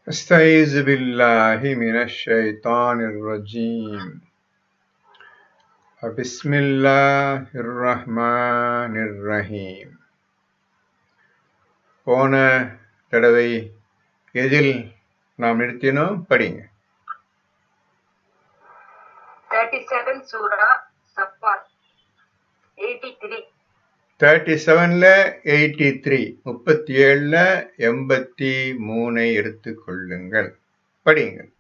أستعيذ بالله من الشيطان الرجيم بسم الله الرحمن الرحيم. போன தடவை எதில் நாம் நிறுத்தினோம்? படிங்க. 37 சூரா சஃபாத் 83. 37ல 83, 37ல 83 எடுத்துக்கொள்ளுங்கள். படியுங்கள்.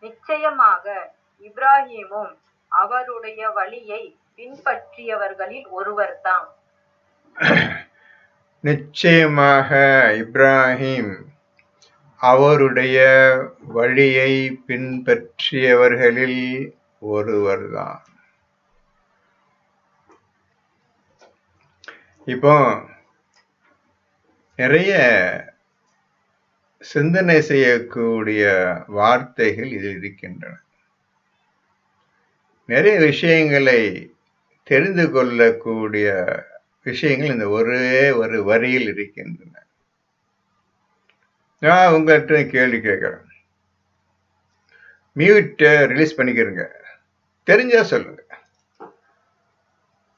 நிச்சயமாக இப்ராஹீமும் அவருடைய வழியை பின்பற்றியவர்களில் ஒருவர்தாம். நிச்சயமாக இப்ராஹிம் அவருடைய வழியை பின்பற்றியவர்களில் ஒருவர்தான். இப்போ நிறைய சிந்தனை செய்யக்கூடிய வார்த்தைகள் இதில் இருக்கின்றன. நிறைய விஷயங்களை தெரிந்து கொள்ளக்கூடிய விஷயங்கள் இந்த ஒரே ஒரு வரியில் இருக்கின்றன. நான் உங்கள்கிட்ட கேள்வி கேட்கிறேன். மியூட்டை ரிலீஸ் பண்ணிக்கிறங்க, தெரிஞ்சா சொல்லுங்க.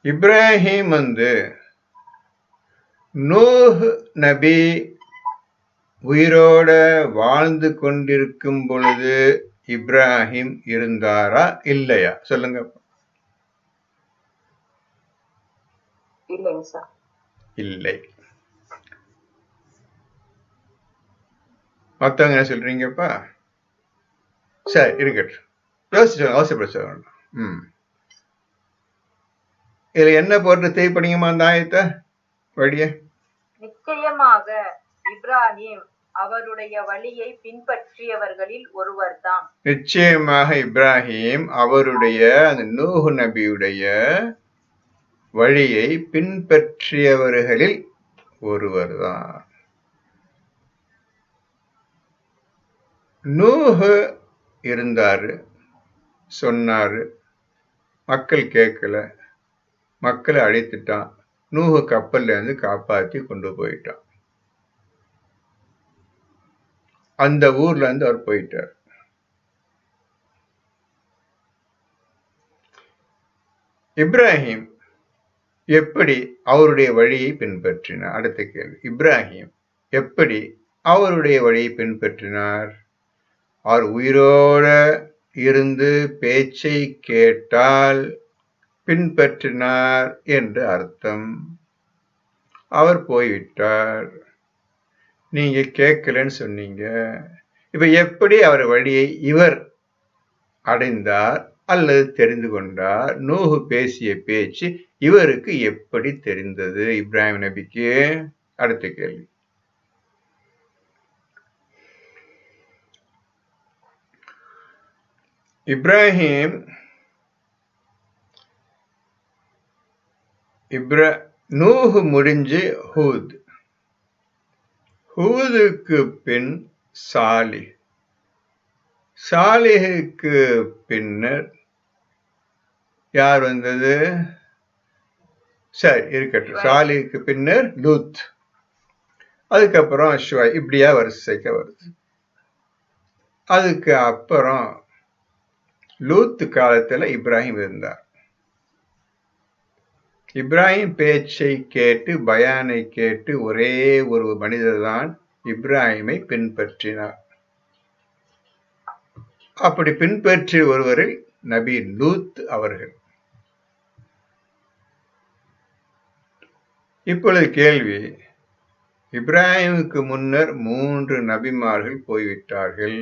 இப்ராஹிம் நூஹ் நபி உயிரோட வாழ்ந்து கொண்டிருக்கும் பொழுது இப்ராஹிம் இருந்தாரா இல்லையா? சொல்லுங்க. இல்லை. மத்தவங்க என்ன சொல்றீங்கப்பா? சரி, இருக்கட்டும். யோசிச்சு அவசரப்பட சொல்லணும். இதுல என்ன போட்டு தேய்ப்படிங்கம்மா அந்த ஆயத்தை வழிய? நிச்சயமாக இப்ராஹிம் அவருடைய வழியை பின்பற்றியவர்களில் ஒருவர்தான். நிச்சயமாக இப்ராஹிம் அவருடைய அந்த நூஹ் நபியுடைய வழியை பின்பற்றியவர்களில் ஒருவர்தான். நூஹ் இருந்தாரு, சொன்னாரு, மக்கள் கேட்கல, மக்களை அழைத்துட்டான். நூஹ் கப்பல்ல இருந்து காப்பாற்றி கொண்டு போயிட்டான். அந்த ஊர்ல இருந்து அவர் போயிட்டார். இப்ராஹிம் எப்படி அவருடைய வழியை பின்பற்றினார்? அடுத்த கேள்வி, இப்ராஹிம் எப்படி அவருடைய வழியை பின்பற்றினார்? அவர் உயிரோட இருந்து பேச்சை கேட்டால் பின்பற்றினார் என்று அர்த்தம். அவர் போய்விட்டார், நீங்க கேட்கலன்னு சொன்னீங்க. இப்ப எப்படி அவர் வழியை இவர் அடைந்தார் அல்லது தெரிந்து கொண்டார்? நூஹ் பேசிய பேச்சு இவருக்கு எப்படி தெரிந்தது, இப்ராஹிம் நபிக்கு? அடுத்த கேள்வி. இப்ராஹிம் நூஹ் முடிஞ்சு ஹூத், ஹூதுக்கு பின் சாலிஹ், சாலிஹுக்கு பின்னர் யார் வந்தது? சரி, இருக்கட்டும். சாலிஹுக்கு பின்னர் லூத், அதுக்கப்புறம் ஷுவைப், இப்படியா வரிசைக்க வருது. அதுக்கு அப்புறம் லூத் காலத்துல இப்ராஹிம் இருந்தார். இப்ராஹிம் பேச்சை கேட்டு, பயானை கேட்டு ஒரே ஒரு மனிதர் தான் இப்ராஹிமை பின்பற்றினார். அப்படி பின்பற்றிய ஒருவரில் நபி லூத் அவர்கள். இப்பொழுது கேள்வி, இப்ராஹிமுக்கு முன்னர் 3 நபிமார்கள் போய்விட்டார்கள்.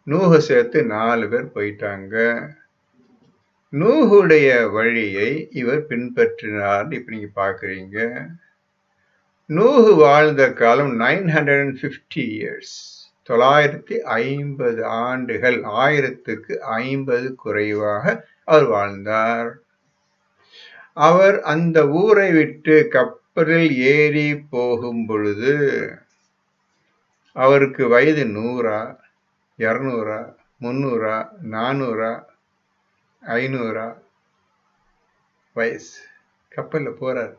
நூஹ் சேர்த்து 4 பேர் போயிட்டாங்க. நூஹுடைய வழியை இவர் பின்பற்றினார். இப்ப நீங்க பாக்குறீங்க. நூஹ் வாழ்ந்த காலம் 950 இயர்ஸ், 950 ஆண்டுகள். 1000க்கு 50 குறைவாக அவர் வாழ்ந்தார். அவர் அந்த ஊரை விட்டு கப்பலில் ஏறி போகும் பொழுது அவருக்கு வயது 100, 200, 300, 400, 500 வயசு. கப்பல்ல போறார்.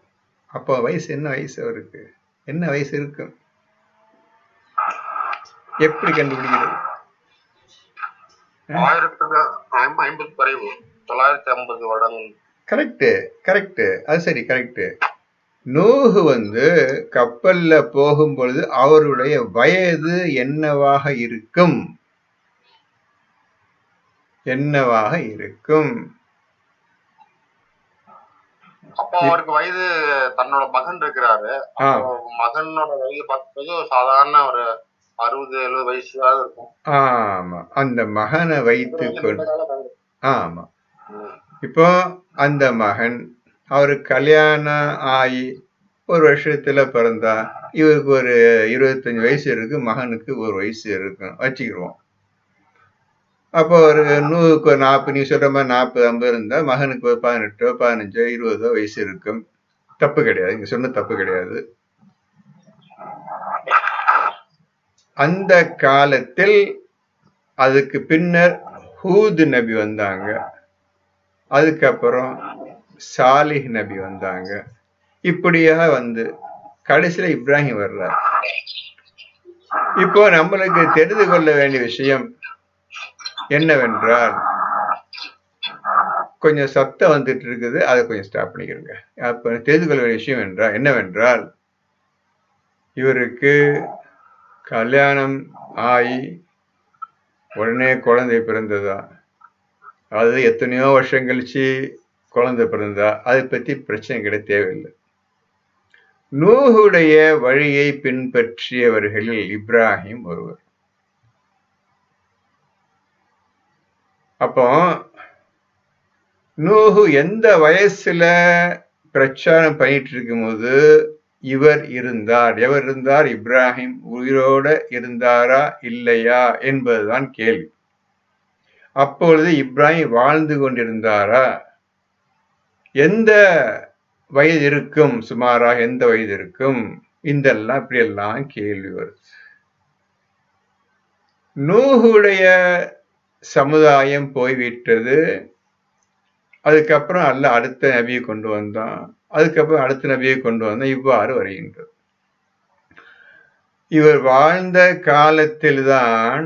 அப்போ வயசு என்ன வயசு அவருக்கு? என்ன வயசு இருக்கும்? எப்படி கண்டுபிடிக்கிறது? 950 வருடங்கள். கரெக்ட். அது சரி, கரெக்ட். நூஹு கப்பல்ல போகும் பொழுது அவருடைய வயது என்னவாக இருக்கும்? அப்போ அவருக்கு வயது, தன்னோட மகன் இருக்கிறாரு, மகனோட வயது பார்க்கும்போது சாதாரண ஒரு 60-70 வயசுதான் இருக்கும். ஆமா, அந்த மகனை வைத்துக்கொண்டு. ஆமா, இப்போ அந்த மகன் அவருக்கு கல்யாணம் ஆகி ஒரு வருஷத்துல பிறந்தா இவருக்கு ஒரு 25 வயசு இருக்கு, மகனுக்கு 1 வயசு இருக்கும் வச்சுக்கிடுவோம். அப்போ ஒரு நூறுக்கு 40, நீ சொல்ற மாதிரி 40-50 இருந்தா மகனுக்கு ஒரு 18, 15, 20 வயசு இருக்கும். தப்பு கிடையாது, நீங்க சொன்ன தப்பு கிடையாது. அந்த காலத்தில் அதுக்கு பின்னர் ஹூத் நபி வந்தாங்க, அதுக்கப்புறம் சாலிஹ் நபி வந்தாங்க. இப்படியாக கடைசியில இப்ராஹிம் வர்றார். இப்போ நம்மளுக்கு தெரிந்து கொள்ள வேண்டிய விஷயம் என்னவென்றால், கொஞ்சம் சத்தம் வந்துட்டு இருக்குது, அதை கொஞ்சம் ஸ்டாப் பண்ணிக்கிறங்க. அப்ப தெரிந்து கொள்ள வேண்டிய விஷயம் என்னவென்றால், இவருக்கு கல்யாணம் ஆகி உடனே குழந்தை பிறந்ததா, அது எத்தனையோ வருஷம் கழிச்சு குழந்தை பிறந்ததா, அதை பத்தி பிரச்சனை கிடையாது, தேவையில்லை. நூஹுடைய வழியை பின்பற்றியவர்களில் இப்ராஹிம் ஒருவர். அப்போ நூஹு எந்த வயசுல பிரச்சாரம் பண்ணிட்டு இருக்கும்போது எவர் இருந்தார்? இப்ராஹிம் உயிரோட இருந்தாரா இல்லையா என்பதுதான் கேள்வி. அப்பொழுது இப்ராஹிம் வாழ்ந்து கொண்டிருந்தாரா? எந்த வயது இருக்கும்? சுமாராக எந்த வயது இருக்கும்? இதெல்லாம் இப்படியெல்லாம் கேள்வி வருது. நூஹுடைய சமுதாயம் போய்விட்டது. அதுக்கப்புறம் அல்ல அடுத்த நபியை கொண்டு வந்தான், அதுக்கப்புறம் அடுத்த நபியை கொண்டு வந்தான், இவ்வாறு வருகின்றது. இவர் வாழ்ந்த காலத்தில்தான்,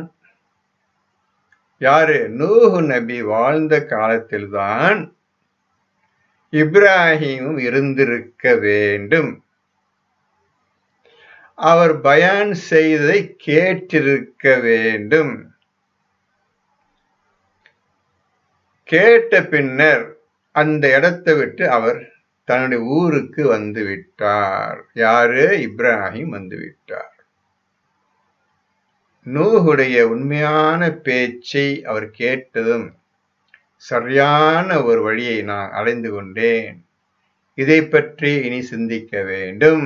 யாரு? நூஹு நபி வாழ்ந்த காலத்தில்தான் இப்ராஹிமும் இருந்திருக்க வேண்டும். அவர் பயான் செய்ததை கேட்டிருக்க வேண்டும். கேட்ட பின்னர் அந்த இடத்தை விட்டு அவர் தன்னுடைய ஊருக்கு வந்து விட்டார். யாரு? இப்ராஹிம் வந்து விட்டார். நூஹுடைய உண்மையான பேச்சை அவர் கேட்டதும், சரியான ஒரு வழியை நான் அடைந்து கொண்டேன், இதை பற்றி இனி சிந்திக்க வேண்டும்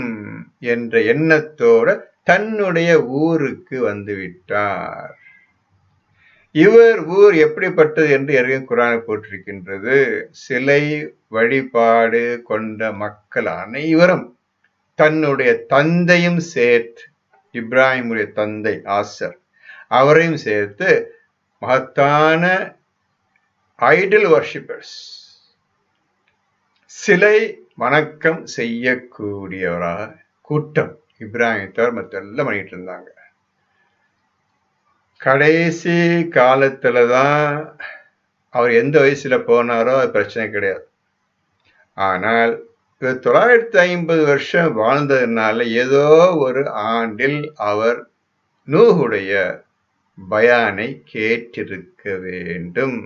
என்ற எண்ணத்தோடு தன்னுடைய ஊருக்கு வந்து விட்டார். இவர் ஊர் எப்படிப்பட்டது என்று ஏற்கனவே குர்ஆனை போட்டிருக்கின்றது. சிலை வழிபாடு கொண்ட மக்கள் அனைவரும், தன்னுடைய தந்தையும் சேர்த்து, இப்ராஹிமுடைய தந்தை ஆசர் அவரையும் சேர்த்து மகத்தான ஐடல் வர்ஷிப்பர்ஸ், சிலை வணக்கம் செய்யக்கூடியவராக கூட்டம் இப்ராஹிம் தவிர மற்ற எல்லாம் பண்ணிட்டு இருந்தாங்க. கடைசி காலத்துலதான் அவர் எந்த வயசுல போனாரோ அது பிரச்சனை கிடையாது. ஆனால் 950 வருஷம் வாழ்ந்ததுனால ஏதோ ஒரு ஆண்டில் அவர் நூஹுடைய பயானை கேட்டிருக்க வேண்டும்.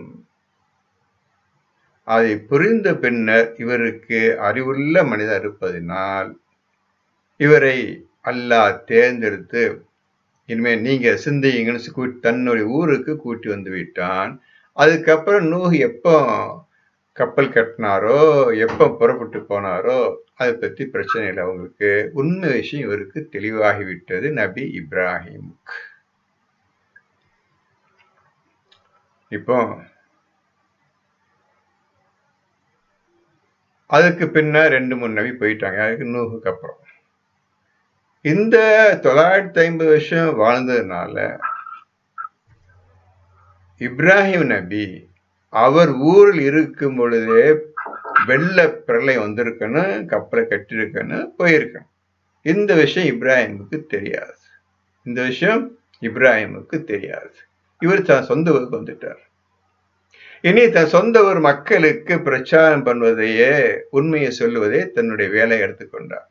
அதை புரிந்த பின்னர் இவருக்கு அறிவுள்ள மனிதர் இருப்பதினால் இவரை அல்லாஹ் தேர்ந்தெடுத்து, இனிமேல் நீங்க சிந்திங்கன்னு தன்னுடைய ஊருக்கு கூட்டி வந்து விட்டான். அதுக்கப்புறம் நூஹ் எப்போ கப்பல் கட்டினாரோ, எப்போ புறப்பட்டு போனாரோ அதை பற்றி பிரச்சனை இல்லை அவங்களுக்கு. உண்மை விஷயம் இவருக்கு தெளிவாகிவிட்டது நபி இப்ராஹிமுக்கு. இப்போ அதுக்கு பின்ன 2-3 நபி போயிட்டாங்க, அதுக்கு நூஹுக்கு அப்புறம். இந்த 950 வருஷம் வாழ்ந்ததுனால இப்ராஹிம் நபி அவர் ஊரில் இருக்கும் பொழுதே வெள்ள பிரளயம் வந்திருக்கணும், கப்பலை கட்டிருக்கணும், போயிருக்கணும். இந்த விஷயம் இப்ராஹிமுக்கு தெரியாது. இந்த விஷயம் இப்ராஹிமுக்கு தெரியாது. இவர் தன் சொந்த ஊருக்கு வந்துட்டார். இனி தன் சொந்த ஊர் மக்களுக்கு பிரச்சாரம் பண்ணுவதையே, உண்மையை சொல்லுவதே தன்னுடைய வேலை எடுத்துக்கொண்டார்.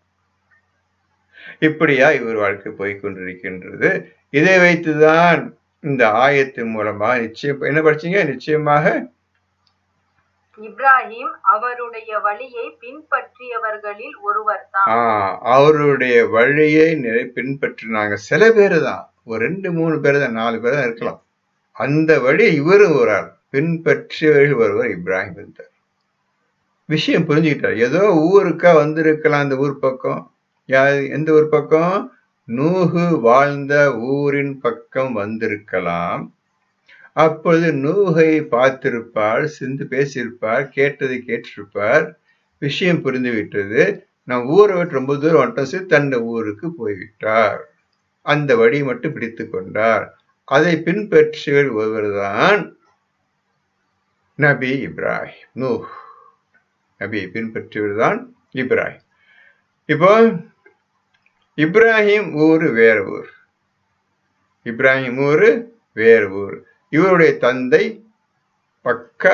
இப்படியா இவர் வாழ்க்கை போய்கொண்டிருக்கின்றது. இதை வைத்துதான் இந்த ஆயத்தின் மூலமா நிச்சயம் என்ன படிச்சீங்க? நிச்சயமாக இப்ராஹிம் அவருடைய வழியை பின்பற்றியவர்களில் ஒருவர் தான். அவருடைய வழியை பின்பற்றினாங்க. சில பேரு தான், ஒரு 2-3 பேர் தான், 4 பேர் தான் இருக்கலாம். அந்த வழி இவரும் ஒரு ஆள் பின்பற்றியவர்கள் ஒருவர் இப்ராஹிம் இருந்தார். விஷயம் புரிஞ்சுக்கிட்டார். ஏதோ ஊருக்கா வந்திருக்கலாம். அந்த ஊர் பக்கம் எந்த ஊர் பக்கம்? நூஹு வாழ்ந்த ஊரின் பக்கம் வந்திருக்கலாம். அப்பொழுது நூஹை பார்த்திருப்பார், சிந்து பேசியிருப்பார், கேட்டதை கேட்டிருப்பார். விஷயம் புரிந்துவிட்டது. நான் ஊரை விட்டு ரொம்ப தூரம் வந்துட்டோம், தன்னை ஊருக்கு போய்விட்டார். அந்த வழி மட்டும் பிடித்து கொண்டார். அதை பின்பற்றியவர் ஒருவர்தான் நபி இப்ராஹிம். நூஹ் நபியை பின்பற்றியவர் தான் இப்ராஹிம். இப்போ இப்ராஹிம் ஊரு வேற ஊர், இப்ராஹிம் ஊரு வேற ஊர். இவருடைய தந்தை பக்க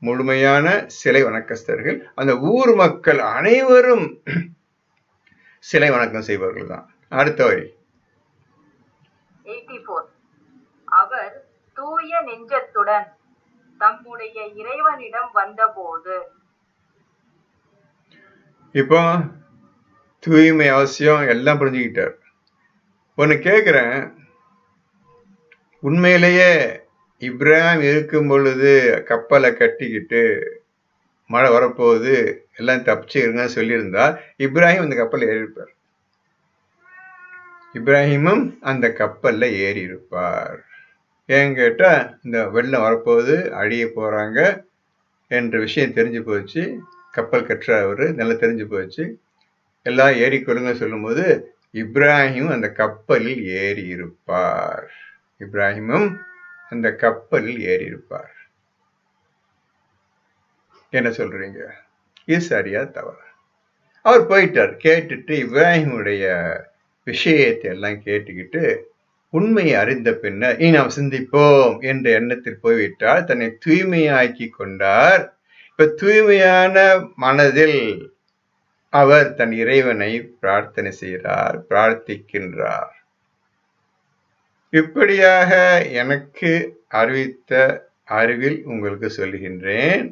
முழுமையான சிலை வணக்கஸ்தர்கள். அந்த ஊர் மக்கள் அனைவரும் சிலை வணக்கம் செய்பவர்கள் தான். அடுத்த வரி 84. அவர் தூய நெஞ்சத்துடன் தம்முடைய இறைவனிடம் வந்தபோது. இப்போ தூய்மை அவசியம் எல்லாம் புரிஞ்சுக்கிட்டார். ஒன்னு கேக்குறேன், உண்மையிலேயே இப்ராஹிம் இருக்கும் பொழுது கப்பலை கட்டிக்கிட்டு மழை வரப்போகுது எல்லாம் தப்பிச்சுருங்க சொல்லியிருந்தா இப்ராஹிம் அந்த கப்பல் ஏறி இருப்பார். இப்ராஹிமும் அந்த கப்பல்ல ஏறி இருப்பார். ஏன் கேட்டா, இந்த வெள்ளம் வரப்போகுது, அழிய போறாங்க என்ற விஷயம் தெரிஞ்சு போச்சு. கப்பல் கட்டுற அவரு நல்லா தெரிஞ்சு போச்சு. எல்லாம் ஏறிக்கொள்ளுங்க சொல்லும் போது இப்ராஹிம் அந்த கப்பலில் ஏறி இருப்பார். இப்ராஹிமும் அந்த கப்பலில் ஏறி இருப்பார். என்ன சொல்றீங்க? இது சரியா தவறா? அவர் போயிட்டார். கேட்டுட்டு இப்ராஹிமுடைய விஷயத்தை எல்லாம் கேட்டுக்கிட்டு உண்மையை அறிந்த பின்னர் இனி நாம் சிந்திப்போம் என்ற எண்ணத்தில் போய்விட்டால் தன்னை தூய்மையாக்கி கொண்டார். இப்ப தூய்மையான மனதில் அவர் தன் இறைவனை பிரார்த்தனை செய்கிறார், பிரார்த்திக்கின்றார். இப்படியாக எனக்கு அறிவித்த அறிவில் உங்களுக்கு சொல்லுகின்றேன்.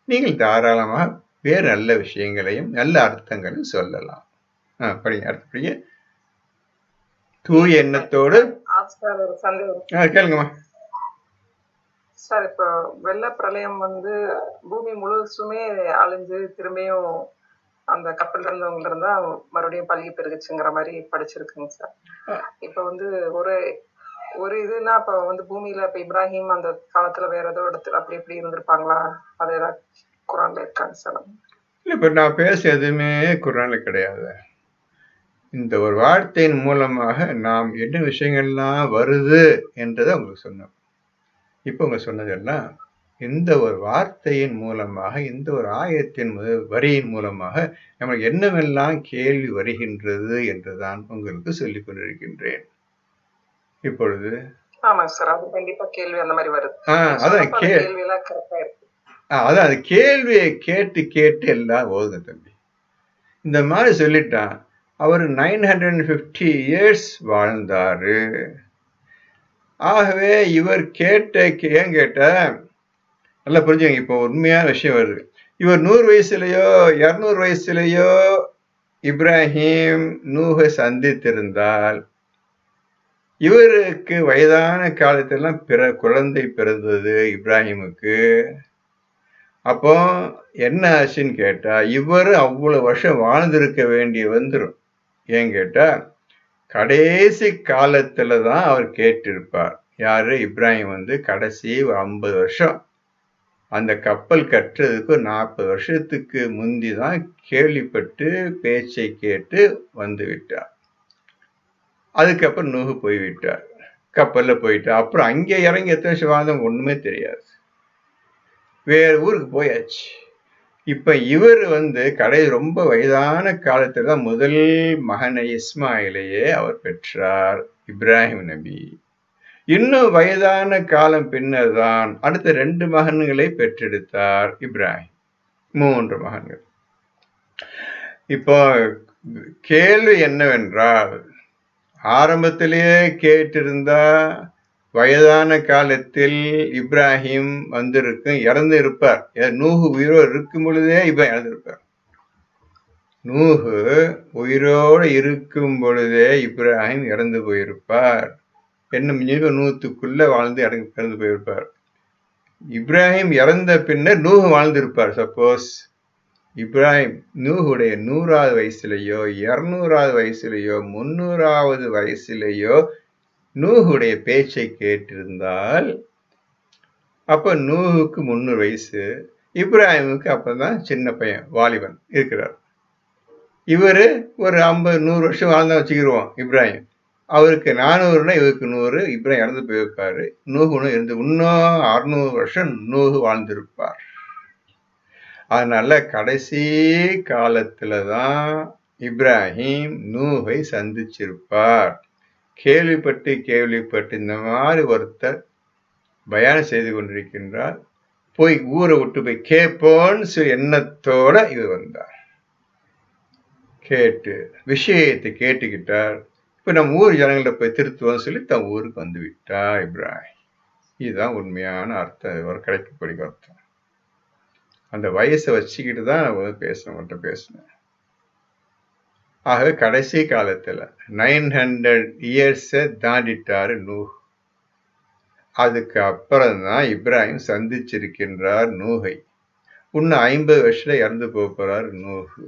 நீங்கள் தாராளமாக வேறு நல்ல விஷயங்களையும் நல்ல அர்த்தங்களையும் சொல்லலாம். படிங்க, அடுத்தபடியே தூய எண்ணத்தோடு. கேளுங்கம்மா. சார், இப்போ வெள்ள பிரளயம் பூமி முழுசுமே அழிஞ்சு திரும்பியும் அந்த கப்பல் இருந்தவங்க இருந்தா மறுபடியும் பள்ளி பெருகுச்சுங்கிற மாதிரி படிச்சிருக்குங்க சார். இப்ப ஒரு இதுனா இப்ப பூமியில இப்ப இப்ராஹிம் அந்த காலத்துல வேற ஏதோ இடத்துல அப்படி இப்படி இருந்திருப்பாங்களா? அது ஏதாவது குரான்ல இருக்காங்க சார்? இல்ல, இப்ப நான் பேச எதுவுமே குரான்ல கிடையாது. இந்த ஒரு வார்த்தையின் மூலமாக நாம் என்ன விஷயங்கள்லாம் வருது என்றதை உங்களுக்கு சொன்னோம். இப்ப உங்க சொன்னதெல்லாம் இந்த ஒரு வார்த்தையின் மூலமாக, இந்த ஒரு ஆயத்தின் வரியின் மூலமாக நமக்கு என்னவெல்லாம் கேள்வி வருகின்றது என்றுதான் உங்களுக்கு சொல்லிக் கொண்டிருக்கின்றேன். இப்பொழுது அதான் அது கேள்வியை கேட்டு கேட்டு எல்லாம் ஓதுங்க தம்பி. இந்த மாதிரி சொல்லிட்டான். அவர் 950 years வாழ்ந்தாரு. ஆகவே இவர் ஏன் கேட்ட நல்லா புரிஞ்சுங்க. இப்போ உண்மையான விஷயம் வருது. இவர் 100 வயசுலயோ 200 வயசுலயோ இப்ராஹிம் நூஹை சந்தித்திருந்தால் இவருக்கு வயதான காலத்திலாம் குழந்தை பிறந்தது இப்ராஹிமுக்கு. அப்போ என்ன ஆச்சுன்னு கேட்டா, இவரு அவ்வளவு வருஷம் வாழ்ந்திருக்க வேண்டிய வந்துடும். ஏன் கேட்டா, கடைசி காலத்துலதான் அவர் கேட்டிருப்பார். யாரு? இப்ராஹிம் கடைசி 50 வருஷம் அந்த கப்பல் கட்டுறதுக்கு 40 வருஷத்துக்கு முந்திதான் கேள்விப்பட்டு பேச்சை கேட்டு வந்து விட்டார். அதுக்கப்புறம் நூஹு போய்விட்டார், கப்பல்ல போயிட்டார். அப்புறம் அங்கே இறங்கி எத்தனை வருஷம் வாழ்ந்தவங்க ஒண்ணுமே தெரியாது, வேற ஊருக்கு போயாச்சு. இப்ப இவர் கடை ரொம்ப வயதான காலத்துல தான் முதல் மகனை இஸ்மாயிலையே அவர் பெற்றார், இப்ராஹிம் நபி. இன்னும் வயதான காலம் பின்னர் தான் அடுத்த 2 மகன்களை பெற்றெடுத்தார் இப்ராஹிம். 3 மகன்கள். இப்போ கேள்வி என்னவென்றால், ஆரம்பத்திலேயே கேட்டிருந்தா வயதான காலத்தில் இப்ராஹிம் இறந்து இருப்பார். நூஹு உயிரோடு இருக்கும் பொழுதே இப்ராஹிம் இறந்திருப்பார். நூஹு உயிரோடு இருக்கும் பொழுதே இப்ராஹிம் இறந்து போயிருப்பார். என்ன 100க்குள்ள வாழ்ந்து இறந்து போயிருப்பார். இப்ராஹிம் இறந்த பின்னர் நூஹு வாழ்ந்திருப்பார். சப்போஸ் இப்ராஹிம் நூஹுடைய 100வது வயசுலயோ 200வது வயசுலயோ 300வது வயசுலயோ நூஹுடைய பேச்சை கேட்டிருந்தால், அப்ப நூஹுக்கு 300 வயசு, இப்ராஹிமுக்கு அப்பதான் சின்ன பையன், வாலிபன் இருக்கிறார். இவரு ஒரு 50-100 வருஷம் வாழ்ந்தா வச்சுக்கிடுவோம். இப்ராஹிம் அவருக்கு 400னா இவருக்கு 100. இப்ராஹிம் இறந்து போயிருப்பாரு. நூஹுன்னு இருந்து இன்னும் 600 வருஷம் நூஹு வாழ்ந்திருப்பார். அதனால கடைசி காலத்துலதான் இப்ராஹிம் நூஹை சந்திச்சிருப்பார். கேள்விப்பட்டு இந்த மாதிரி ஒருத்தர் பயானம் செய்து கொண்டிருக்கின்றார், போய் ஊரை விட்டு போய் கேட்போன்னு எண்ணத்தோட இவர் வந்தார். கேட்டு விஷயத்தை கேட்டுக்கிட்டார். இப்ப நம்ம ஊர் ஜனங்களை போய் திருத்துவோம் சொல்லி தன் ஊருக்கு வந்து விட்டா இப்ராஹிம். இதுதான் உண்மையான அர்த்தம், ஒரு கிடைக்கக்கூடிய அர்த்தம். அந்த வயசை வச்சுக்கிட்டு தான் நம்ம பேசினேன். ஆகவே கடைசி காலத்துல 900 இயர்ஸை தாண்டிட்டாரு நூஹ். அதுக்கு அப்புறம் தான் இப்ராஹிம் சந்திச்சிருக்கின்றார் நூஹை. இன்னும் 50 வருஷத்துல இறந்து போறார் நூஹு.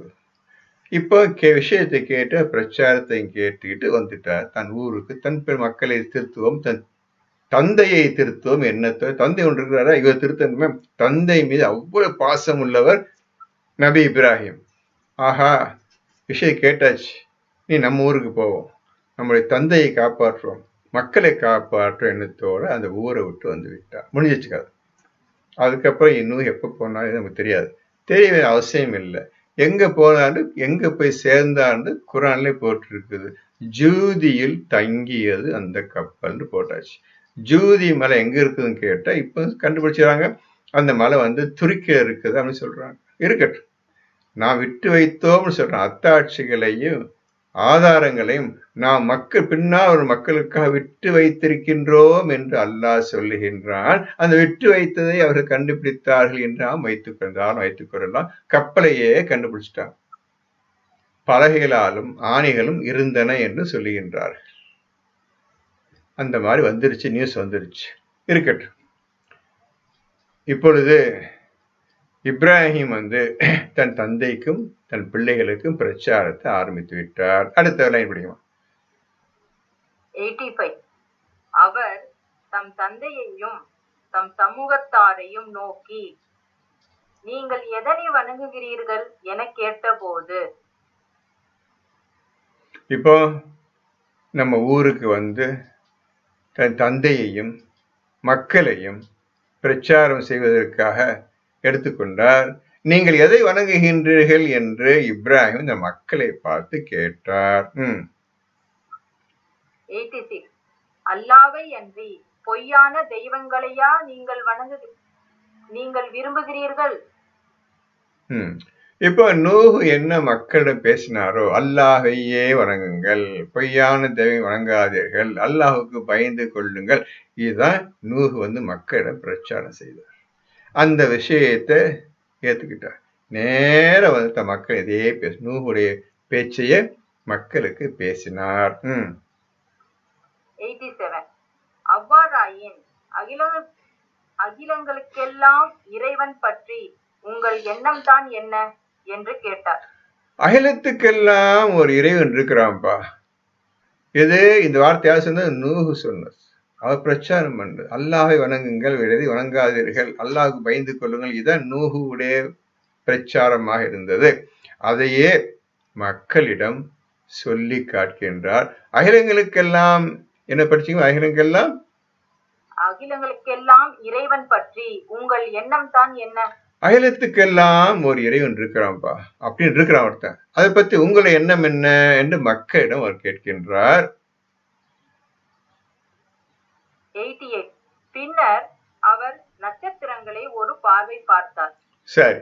இப்போ விஷயத்தை கேட்டு பிரச்சாரத்தையும் கேட்டுக்கிட்டு வந்துட்டார் தன் ஊருக்கு. தன் மக்களை திருத்துவோம், தன் தந்தையை திருத்துவோம் எண்ணத்தோ. தந்தை ஒன்று இருக்கிறாரா, இவர் திருத்தணுமே. தந்தை மீது அவ்வளவு பாசம் உள்ளவர் நபி இப்ராஹிம். ஆஹா, விஷயம் கேட்டாச்சு, நீ நம்ம ஊருக்கு போவோம், நம்முடைய தந்தையை காப்பாற்றுவோம், மக்களை காப்பாற்றும் எண்ணத்தோட அந்த ஊரை விட்டு வந்து விட்டார். முடிஞ்சிச்சுக்காது. அதுக்கப்புறம் இன்னும் எப்ப போனாலும் நமக்கு தெரியாது, தெரிய அவசியம் இல்லை. எங்க போனாரு, எங்க போய் சேர்ந்தான்னு குரான்ல போட்டிருக்குது. ஜூதியில் தங்கியது அந்த கப்பல்னு போட்டாச்சு. ஜூதி மலை எங்க இருக்குதுன்னு கேட்டா இப்ப கண்டுபிடிச்சாங்க. அந்த மலை துருக்க இருக்குது அப்படின்னு சொல்றாங்க. இருக்கட்டும், நான் விட்டு வைத்தோம்னு சொல்றேன். அத்தாட்சிகளையும் ஆதாரங்களையும் நாம் ஒரு மக்களுக்காக விட்டு வைத்திருக்கின்றோம் என்று அல்லாஹ் சொல்லுகின்றான். அந்த விட்டு வைத்ததை அவர்கள் கண்டுபிடித்தார்கள் என்று நாம் வைத்துக் கொள்ளலாம். கப்பலையே கண்டுபிடிச்சிட்டாங்க. பலகைகளாலும் ஆணிகளும் இருந்தன என்று சொல்லுகின்றார்கள். அந்த மாதிரி வந்துருச்சு, நியூஸ் வந்துருச்சு. இருக்கட்டும். இப்பொழுது இப்ராஹிம் தன் தந்தைக்கும் தன் பிள்ளைகளுக்கும் பிரச்சாரத்தை ஆரம்பித்து விட்டார். அடுத்த லைன் படிக்கும். 85. அவர் தம் தந்தையையும் தம் சமூகத்தாரையும் நோக்கி, நீங்கள் எதனை வணங்குகிறீர்கள் என கேட்டபோது, இப்போ நம்ம ஊருக்கு தன் தந்தையையும் மக்களையும் பிரச்சாரம் செய்வதற்காக எடுத்துக்கொண்டார். நீங்கள் எதை வணங்குகின்றீர்கள் என்று இப்ராஹிம் இந்த மக்களை பார்த்து கேட்டார். 86. அல்லாஹ்வை அன்றி பொய்யான தெய்வங்களையா நீங்கள் விரும்புகிறீர்கள்? இப்போ நூஹு என்ன மக்களிடம் பேசினாரோ, அல்லாஹையே வணங்குங்கள், பொய்யான தெய்வம் வணங்காதீர்கள், அல்லாஹுக்கு பயந்து கொள்ளுங்கள். இதுதான் நூஹு மக்களிடம் பிரச்சாரம் செய்தார். அந்த விஷயத்தை ஏத்துக்கிட்டார். நேர மக்கள் இதே நூஹுடைய பேச்சைய மக்களுக்கு பேசினார். 87. அவ்வாறாயின் அகிலங்களுக்கெல்லாம் இறைவன் பற்றி உங்கள் எண்ணம் தான் என்ன என்று கேட்டார். அகிலத்துக்கெல்லாம் ஒரு இறைவன் இருக்கிறான்பா. இது இந்த வார்த்தையா சொன்னது நூஹு சொன்னது. அவர் பிரச்சாரம் பண்ணது. அல்லாஹை வணங்குங்கள், எதை வணங்காதீர்கள், அல்லாஹுக்கு பயந்து கொள்ளுங்கள். இதுதான் நூஹுடைய பிரச்சாரமாக இருந்தது. அதையே மக்களிடம் சொல்லி காட்டுகின்றார். அகிலங்களுக்கெல்லாம் என்ன படிச்சீங்க? அகிலங்களுக்கெல்லாம் இறைவன் பற்றி உங்கள் எண்ணம் தான் என்ன? அகிலத்துக்கெல்லாம் ஒரு இறைவன் இருக்கிறான்பா அப்படின்னு இருக்கிறான் ஒருத்தன். அதை பத்தி உங்களை எண்ணம் என்ன என்று மக்களிடம் அவர் கேட்கின்றார். 88. பின்னர் அவர் நட்சத்திரங்களை ஒரு பார்வை பார்த்தார். சரி,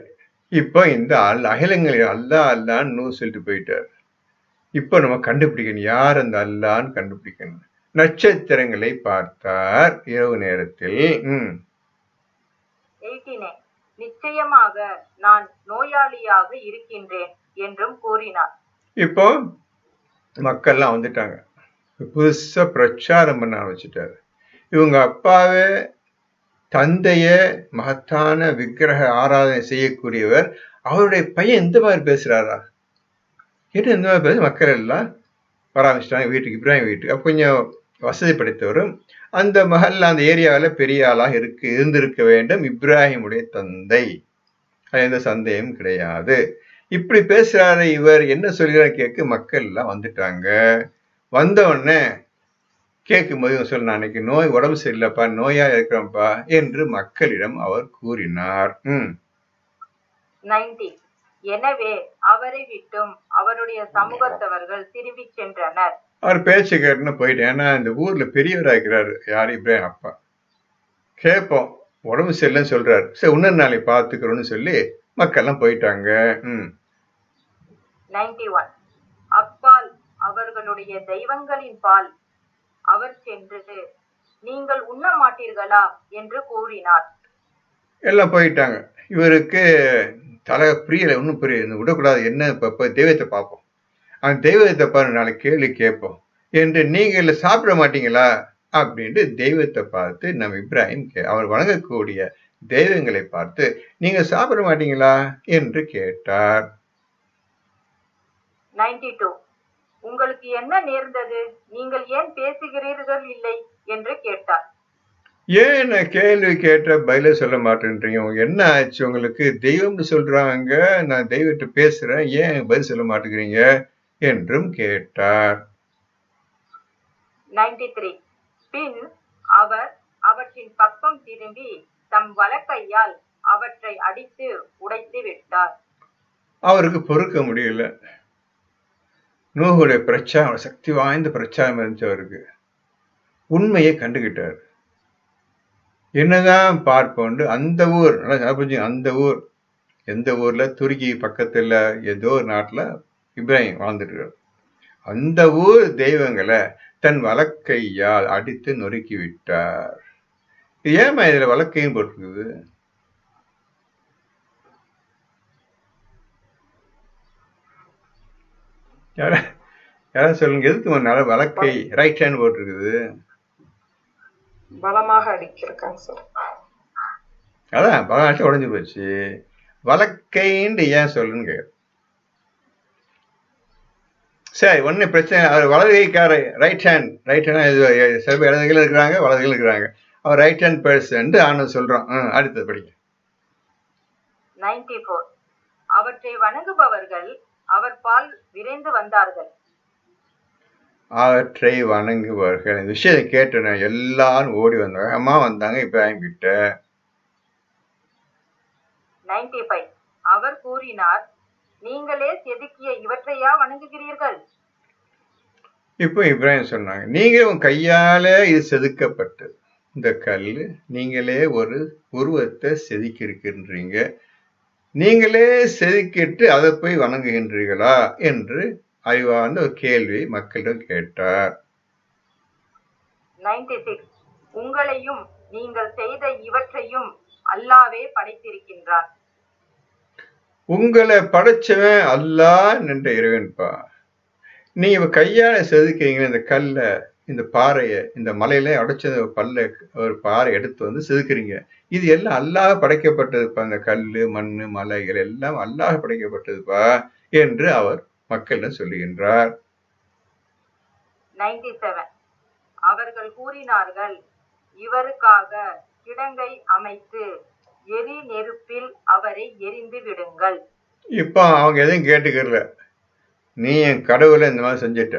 இப்போ இந்த அகிலங்களை அல்லான்னு சொல்லிட்டு போயிட்டார். இப்போ நம்ம கண்டுபிடிக்கணும், யார் அந்த அல்லான்னு கண்டுபிடிக்கணும். நட்சத்திரங்களை பார்த்தார் இரவு நேரத்தில். 89. நிச்சயமாக நான் நோயாளியாக இருக்கின்றேன் என்றும் கூறினார். இப்போ மக்கள்லாம் வந்துட்டாங்க. புதுசா பிரச்சாரம் பண்ண ஆரம்பிச்சுட்டாரு. இவங்க அப்பாவே தந்தைய மகத்தான விக்கிரக ஆராதனை செய்யக்கூடியவர், அவருடைய பையன் இந்த மாதிரி பேசுறாரா? என்ன இந்த மாதிரி பேச மக்கள் எல்லாம் வர ஆரம்பிச்சிட்டாங்க வீட்டுக்கு, இப்ராஹிம் வீட்டுக்கு. அப்போ கொஞ்சம் வசதி படைத்தவரும் அந்த மஹல்ல அந்த ஏரியாவில் பெரிய ஆளாக இருந்திருக்க வேண்டும் இப்ராஹிமுடைய தந்தை. அது எந்த சந்தேகம் கிடையாது. இப்படி பேசுறாரு இவர், என்ன சொல்கிறார் கேட்க மக்கள் எல்லாம் வந்துட்டாங்க. வந்த உடனே கேட்கும்போது இவன் சொல்ல, அன்னைக்கு நோய் உடம்பு சரியில்லைப்பா, நோயா இருக்கிறோம்ப்பா என்று மக்களிடம் அவர் கூறினார். 90. எனவே அவரை விட்டும் அவருடைய சமூகத்தவர்கள் திரும்பி சென்றனர். அவர் பேச்சு கேட்டுன்னு போயிட்டு, ஏன்னா இந்த ஊர்ல பெரியவராக இருக்கிறாரு, யார் இப்ராஹிம் அப்பா. கேட்போம், உடம்பு சரியில்லைன்னு சொல்றாரு, சரி இன்னொரு நாளை பார்த்துக்கிறோன்னு சொல்லி மக்கள்லாம் போயிட்டாங்க. 91. அப்பால் அவர்களுடைய தெய்வங்களின் பால் அவர் சென்று நீங்கள் உண்ண மாட்டீர்களா என்று கூறினார். எல்லாம் போயிட்டாங்க. இவருக்கு தலை புரியல, ஒன்றும் புரியல, விடக்கூடாது, என்ன இப்போ தெய்வத்தை பார்ப்போம், அந்த தெய்வத்தை பாரு நாளைக்கு கேள்வி கேட்போம் என்று. நீங்கள் சாப்பிட மாட்டீங்களா அப்படின்ட்டு தெய்வத்தை பார்த்து நம்ம இப்ராஹிம் அவர் வணங்கக்கூடிய தெய்வங்களை பார்த்து நீங்க சாப்பிட மாட்டீங்களா என்று கேட்டார். 92. உங்களுக்கு என்ன நேர்ந்தது, நீங்கள் ஏன் பேசுகிறீர்கள் இல்லை என்று கேட்டார். ஏன் நான் கேள்வி கேட்ட பதில சொல்ல மாட்டேன்றீங்க, என்ன ஆச்சு உங்களுக்கு? தெய்வம்னு சொல்றாங்க, நான் தெய்வத்தை பேசுறேன், ஏன் பதில் சொல்ல மாட்டேங்கிறீங்க என்றும் கேட்டார். 93. பின் அவர் அவற்றின் பக்கம் திரும்பி தம் வலக்கையால் அவற்றை அடித்து உடைத்து விட்டார். அவருக்கு பொறுக்க முடியல. நூஹுடைய பிரச்சாரம் சக்தி வாய்ந்த பிரச்சாரம் இருந்துச்சு அவருக்கு. உண்மையை கண்டுகிட்டார். என்னதான் பார்ப்போண்டு அந்த ஊர், அந்த ஊர் எந்த ஊர்ல, துருக்கி பக்கத்துல ஏதோ ஒரு நாட்டுல இப்ராஹிம் வாழ்ந்துட்டு, அந்த ஊர் தெய்வங்களை தன் வலக்கையால் அடித்து நொறுக்கி விட்டார். ஏமா இதுல வலக்கையும் போட்டிருக்குது? யாராவது சொல்லுங்க, எதுக்கு முன்னால வலக்கை ரைட் ஹேண்ட் போட்டிருக்குது? பலமாக அடிக்கிறேன் சார். அதான் பலமாச்சு உடஞ்சு போச்சு, வலக்கைன்னு ஏன் சொல்லுன்னு கேட்க. சரி, ஒன்னும் பிரச்சனை. அவர் வலதுகைக்கார, ரைட் ஹேண்ட் சில பேர் இடதுகள் இருக்கிறாங்க, வலதுகள் இருக்கிறாங்க. அவர் ரைட் ஹேண்ட் பர்சன் ஆனது சொல்றோம். அடுத்தது படிக்க. 94. அவற்றை வணங்குபவர்கள் அவர் பால் விரைந்து வந்தார்கள். அவற்றை வணங்குவார்கள். இந்த விஷயத்தை கேட்டன எல்லாரும் ஓடி வந்தாங்க, அம்மா வந்தாங்க இப்ராஹிம் கிட்ட. 95. அவர் கூறினார், நீங்களே செதுக்கிய இவற்றையா வணங்குகிறீர்கள்? இப்போ இப்ராஹிம் சொன்னாங்க, நீங்க உன் கையால இது செதுக்கப்பட்டது இந்த கல், நீங்களே ஒரு உருவத்தை செதுக்கி இருக்கின்றீங்க, நீங்களே செதுக்கிட்டு அதை போய் வணங்குகின்றீர்களா என்று அறிவார்ந்த ஒரு கேள்வி மக்களிடம் கேட்டார். 96. உங்களையும் நீங்கள் செய்த இவற்றையும் அல்லாவே படைத்திருக்கின்றான். உங்களை படைச்சவன் அல்லாஹ் என்ற இறைவன்பா. நீங்க கையால செதுக்கிறீங்க இந்த கல்ல, இந்த பாறைய, இந்த மலையில உடைச்ச ஒரு பாறை எடுத்து வந்து செதுக்குறீங்க, இது எல்லாம் அல்லாஹ் படைக்கப்பட்டதுப்பா. இந்த கல்லு, மண்ணு, மலைகள் எல்லாம் அல்லாஹ் படைக்கப்பட்டதுப்பா என்று அவர் மக்களிடம் சொல்லுகின்றார். 97. அவர்கள் கூறினார்கள், இவருக்காக கிடங்கை அமைத்து எரி நெருப்பில் அவரை எரிந்து விடுங்கள். இப்போ அவங்க எதையும் கேட்டுக்கிறல, நீ என் கடவுளை இந்த மாதிரி செஞ்சிட்ட,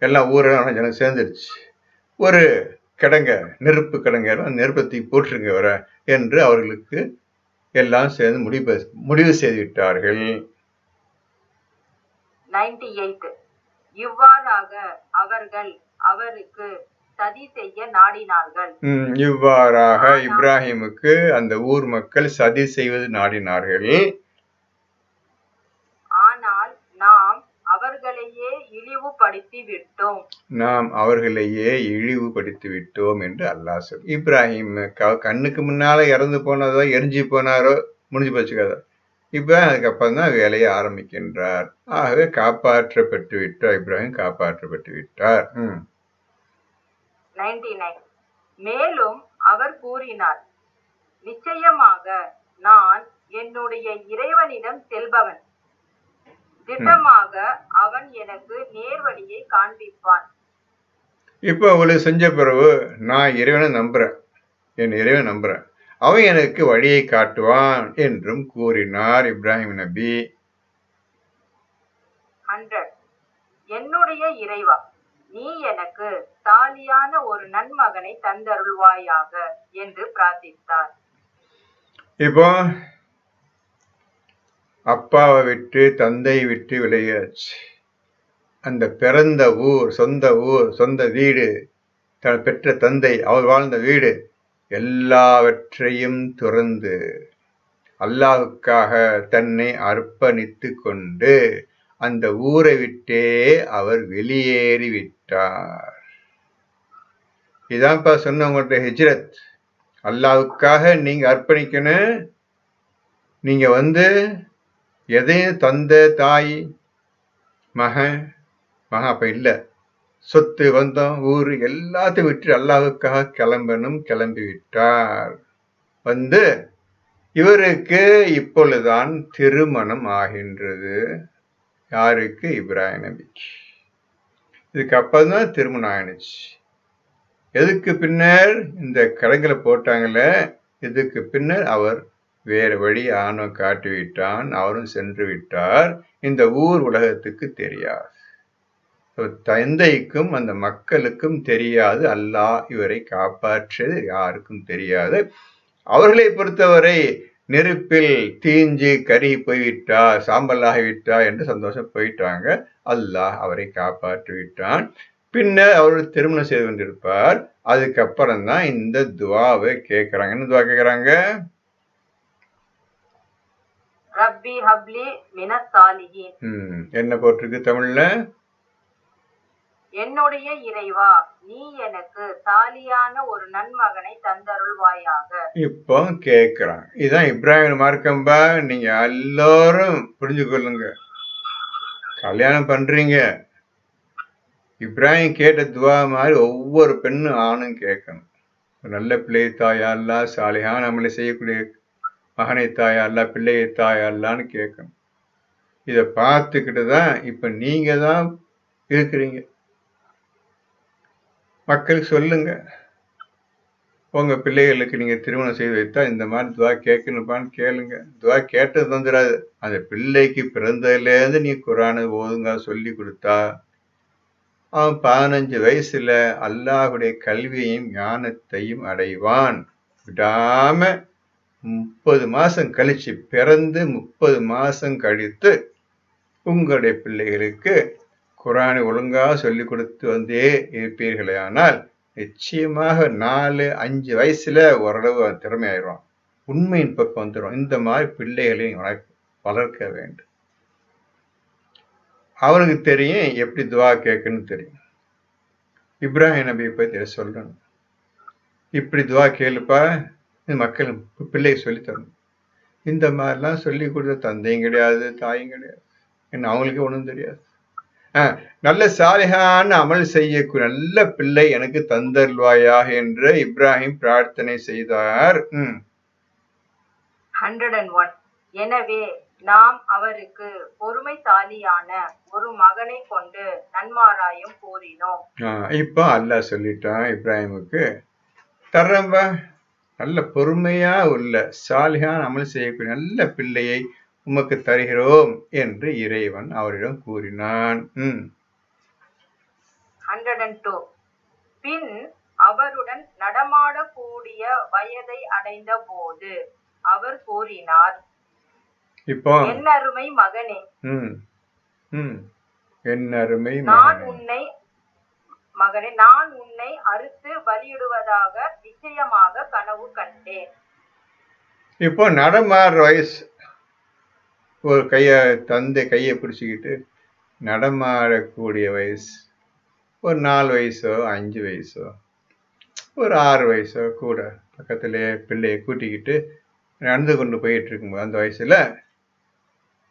எல்லாம் ஊரெல்லாம் ஜனம் சேர்ந்துருச்சு, ஒரு கிடங்க, நெருப்பு கிடங்க, நெருப்பத்தை போட்டுருங்க வர என்று அவர்களுக்கு எல்லாம் சேர்ந்து முடிவு செய்துவிட்டார்கள். 98. இவ்வாறாக அவர்கள் அவருக்கு சதி செய்ய நாடினார்கள். இவ்வாறாக இப்ராஹிமுக்கு அந்த ஊர் மக்கள் சதி செய்வது நாடினார்கள். ஆனால் நாம் அவர்களையே இழிவுபடுத்தி விட்டோம் என்று அல்லாஹ் சொல். இப்ராஹிம் கண்ணுக்கு முன்னால இறந்து போனதோ எரிஞ்சு போனாரோ முடிஞ்சு போச்சு கதை. இப்ப அதுக்கப்புறம் தான் வேலையை ஆரம்பிக்கின்றார். ஆகவே காப்பாற்றப்பட்டு விட்டார், இப்ராஹிம் காப்பாற்றப்பட்டு விட்டார். 99. மேலும் அவர் கூறினார், நிச்சயமாக நான் என்னுடைய இறைவனிடம் செல்பவன், திட்டமாக அவன் எனக்கு நேர்வழியை காண்பிப்பான். இப்ப உங்களுக்கு செஞ்ச பிறகு நான் இறைவனை நம்புறேன், என் இறைவன் நம்புறேன், அவன் எனக்கு வழியை காட்டுவான் என்றும் கூறினார் இப்ராஹிம் நபி. 100. என்னுடைய இறைவா, நீ எனக்கு தாலியான ஒரு நன்மகனை தந்தருள்வாயாக என்று பிரார்த்தித்தார். இப்போ அப்பாவை விட்டு தந்தை விட்டு விலகியாச்சு. அந்த பிறந்த ஊர், சொந்த வீடு, பெற்ற தந்தை, அவர் வாழ்ந்த வீடு, எல்லாவற்றையும் துறந்து அல்லாஹ்வுக்காக தன்னை அர்ப்பணித்து கொண்டு அந்த ஊரை விட்டே அவர் வெளியேறிவிட்டார். இதான்ப்பா சொன்ன உங்கள்ட்ட ஹிஜ்ரத். அல்லாஹ்வுக்காக நீங்க அர்ப்பணிக்கணும். நீங்க எதையும் தந்த தாய் மகன் அப்ப இல்ல, சொத்து வந்தோம் ஊரு எல்லாத்தையும் விட்டு அல்லாஹ்வுக்காக கிளம்பி விட்டார். இவருக்கு இப்பொழுதுதான் திருமணம் ஆகின்றது. யாருக்கு? இப்ராஹிம் நபிக்கு. இதுக்கப்புறம் தான் திருமணம் ஆயிடுச்சு. எதுக்கு பின்னர் இந்த கடங்களை போட்டாங்கல்ல, இதுக்கு பின்னர் அவர் வேறு வழி ஆணவம் காட்டிவிட்டான், அவரும் சென்று விட்டார். இந்த ஊர் உலகத்துக்கு தெரியாது, தந்தைக்கும் அந்த மக்களுக்கும் தெரியாது, அல்லாஹ் இவரை காப்பாற்றது யாருக்கும் தெரியாது. அவர்களை பொறுத்தவரை நெருப்பில் தீஞ்சு கருகி போய்விட்டா, சாம்பலாகிவிட்டா என்று சந்தோஷம் போயிட்டாங்க. அல்லாஹ் அவரை காப்பாற்றி விட்டான். பின்னர் அவர் திருமணம் செய்து கொண்டிருப்பார். அதுக்கப்புறம் தான் இந்த துவாவை கேட்கிறாங்க. என்ன துவா கேட்கிறாங்க? ரப்பி ஹப்லி மினஸ் சாலிஹீன். என்ன போட்டிருக்கு தமிழ்ல? என்னுடைய இறைவா, நீ எனக்கு சாலியான ஒரு நன்மகனை தந்தருள்வாயாக. இப்போ கேட்கிறாங்க. இதுதான் இப்ராஹிம் மார்க்கம்பா. நீங்க எல்லாரும் புரிஞ்சு கொள்ளுங்க. கல்யாணம் பண்றீங்க, இப்ராஹிம் கேட்ட துவா மாதிரி ஒவ்வொரு பெண்ணும் ஆணும் கேட்கணும். நல்ல பிள்ளை தாயால்லா, சாலிஹான் அமலை செய்யக்கூடிய மகனை தாயால்லா, பிள்ளையை தாயால்லான்னு கேட்கணும். இதை பார்த்துக்கிட்டு தான் இப்ப நீங்க தான் இருக்கிறீங்க. மக்களுக்கு சொல்லுங்க, உங்க பிள்ளைகளுக்கு நீங்க திருமணம் செய்து வைத்தா இந்த மாதிரி துவா கேட்கணுப்பான்னு கேளுங்க. துவா கேட்டது வந்துடாது. அந்த பிள்ளைக்கு பிறந்ததுலேருந்து நீ குர்ஆனை ஓதுங்க சொல்லி கொடுத்தா அவன் 15 வயசுல அல்லாஹ்வுடைய கல்வியையும் ஞானத்தையும் அடைவான். விடாம 30 மாசம் கழிச்சு, பிறந்து 30 மாசம் கழித்து உங்களுடைய பிள்ளைகளுக்கு குர்ஆனை ஒழுங்கா சொல்லி கொடுத்து வந்தே இருப்பீர்களே ஆனால் நிச்சயமாக 4-5 வயசுல ஓரளவு திறமையாயிரும், உண்மையின் பக்கம் வந்துடும். இந்த மாதிரி பிள்ளைகளையும் வளர்க்க வேண்டும். அவனுக்கு தெரியும் எப்படி துவா கேட்கணும்னு தெரியும். இப்ராஹிம் நபியை பத்தி சொல்லணும். இப்படி துவா கேளுப்பா, மக்கள் பிள்ளையை சொல்லி தரணும். இந்த மாதிரிலாம் சொல்லி கொடுத்த தந்தையும் கிடையாது, தாயும் கிடையாது, என்ன அவங்களுக்கு ஒன்றும் தெரியாது. நல்ல சாலிஹான அமல் செய்யக்கூடிய நல்ல பிள்ளை எனக்கு தந்தருள்வாயாக என்று இப்ராஹிம் பிரார்த்தனை செய்தார். 101. எனவே நாம் அவருக்கு பொறுமைசாலியான ஒரு மகனை கொண்டு நன்மாராயம் கூறினோம். இப்ப அல்லாஹ் சொல்லிட்டான் இப்ராஹிமுக்கு, தர்றம்பா, நல்ல பொறுமையா உள்ள சாலிஹான் அமல் செய்யக்கூடிய நல்ல பிள்ளையை உமக்கு தருகிறோம் என்று இறைவன் அவரிடம் கூறினான். 102. பின் அவருடன் நடமாடக்கூடிய வயதை அடைந்த போது அவர் கூறினார், இப்போ என் அருமை மகனே, என் அருமை நான் உன்னை மகனே, நான் உன்னை அறுத்து பலியிடுவதாக நிச்சயமாக கனவு கண்டேன். இப்போ நடமாடுற வயசு, ஒரு தந்தை கையை பிடிச்சிக்கிட்டு நடமாடக்கூடிய வயசு, ஒரு 4 வயசோ 5 வயசோ ஒரு 6 வயசோ கூட பக்கத்திலே பிள்ளையை கூட்டிக்கிட்டு நடந்து கொண்டு போயிட்டு இருக்கும்போது அந்த வயசுல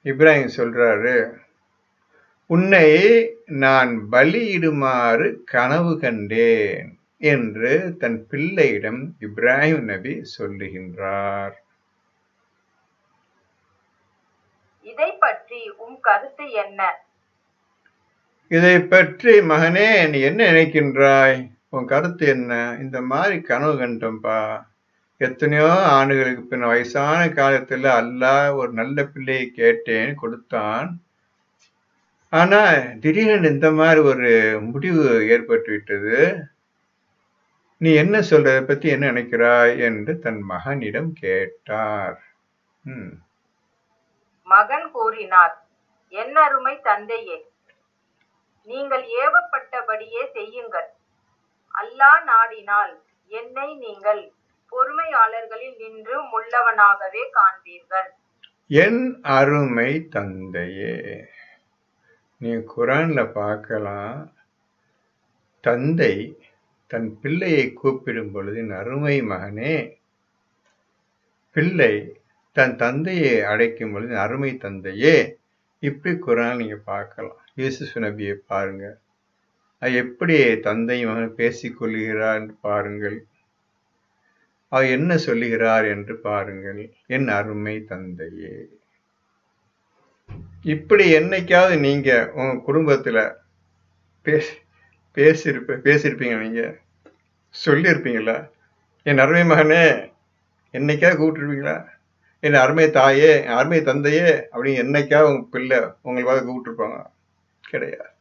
இப்ராஹிம் சொல்றாரு, உன்னை நான் பலியிடுமாறு கனவு கண்டேன் என்று தன் பிள்ளையிடம் இப்ராஹிம் நபி சொல்லுகின்றார். இதை பற்றி உன் கருத்து என்ன? இதை பற்றி மகனே நீ என்ன நினைக்கின்றாய்? உன் கருத்து என்ன? இந்த மாதிரி கனவு கண்டோம்பா. எத்தனையோ ஆண்டுகளுக்கு பின் வயசான காலத்துல அல்லாஹ் ஒரு நல்ல பிள்ளையை கேட்டேன், கொடுத்தான். ஆனா திடீரென்று இந்த மாதிரி ஒரு முடிவு ஏற்பட்டு விட்டது. நீ என்ன சொல்றதை பத்தி என்ன நினைக்கிறாய் என்று தன் மகனிடம் கேட்டார். மகன் கூறினார், என் அருமை தந்தையே, நீங்கள் ஏவப்பட்டபடியே செய்யுங்கள். அல்லாஹ் நாடினால் என்னை நீங்கள் பொறுமையாளர்களில் நின்று உள்ளவனாகவே காண்பீர்கள். என் அருமை தந்தையே, நீ குரான்ல பார்க்கலாம், தந்தை தன் பிள்ளையை கூப்பிடும் பொழுது அருமை மகனே, பிள்ளை தன் தந்தையை அழைக்கும் பொழுது அருமை தந்தையே, இப்படி குரான் நீங்க பார்க்கலாம். யூசுப் நபியை பாருங்க, அது எப்படி தந்தை மகன் பேசிக் கொள்கிறார் என்று பாருங்கள். அவர் என்ன சொல்லுகிறார் என்று பாருங்கள், என் அருமை தந்தையே. இப்படி என்னைக்காவது நீங்க உங்க குடும்பத்துல பேசியிருப்பீங்க, நீங்க சொல்லியிருப்பீங்களா? என் அருமை மகனே என்னைக்காவது கூப்பிட்டுருப்பீங்களா? என் அருமை தாயே, அருமை தந்தையே அப்படின்னு என்னைக்காவது உங்க பிள்ளை உங்களுக்காக கூப்பிட்டுருப்பாங்க? கிடையாது.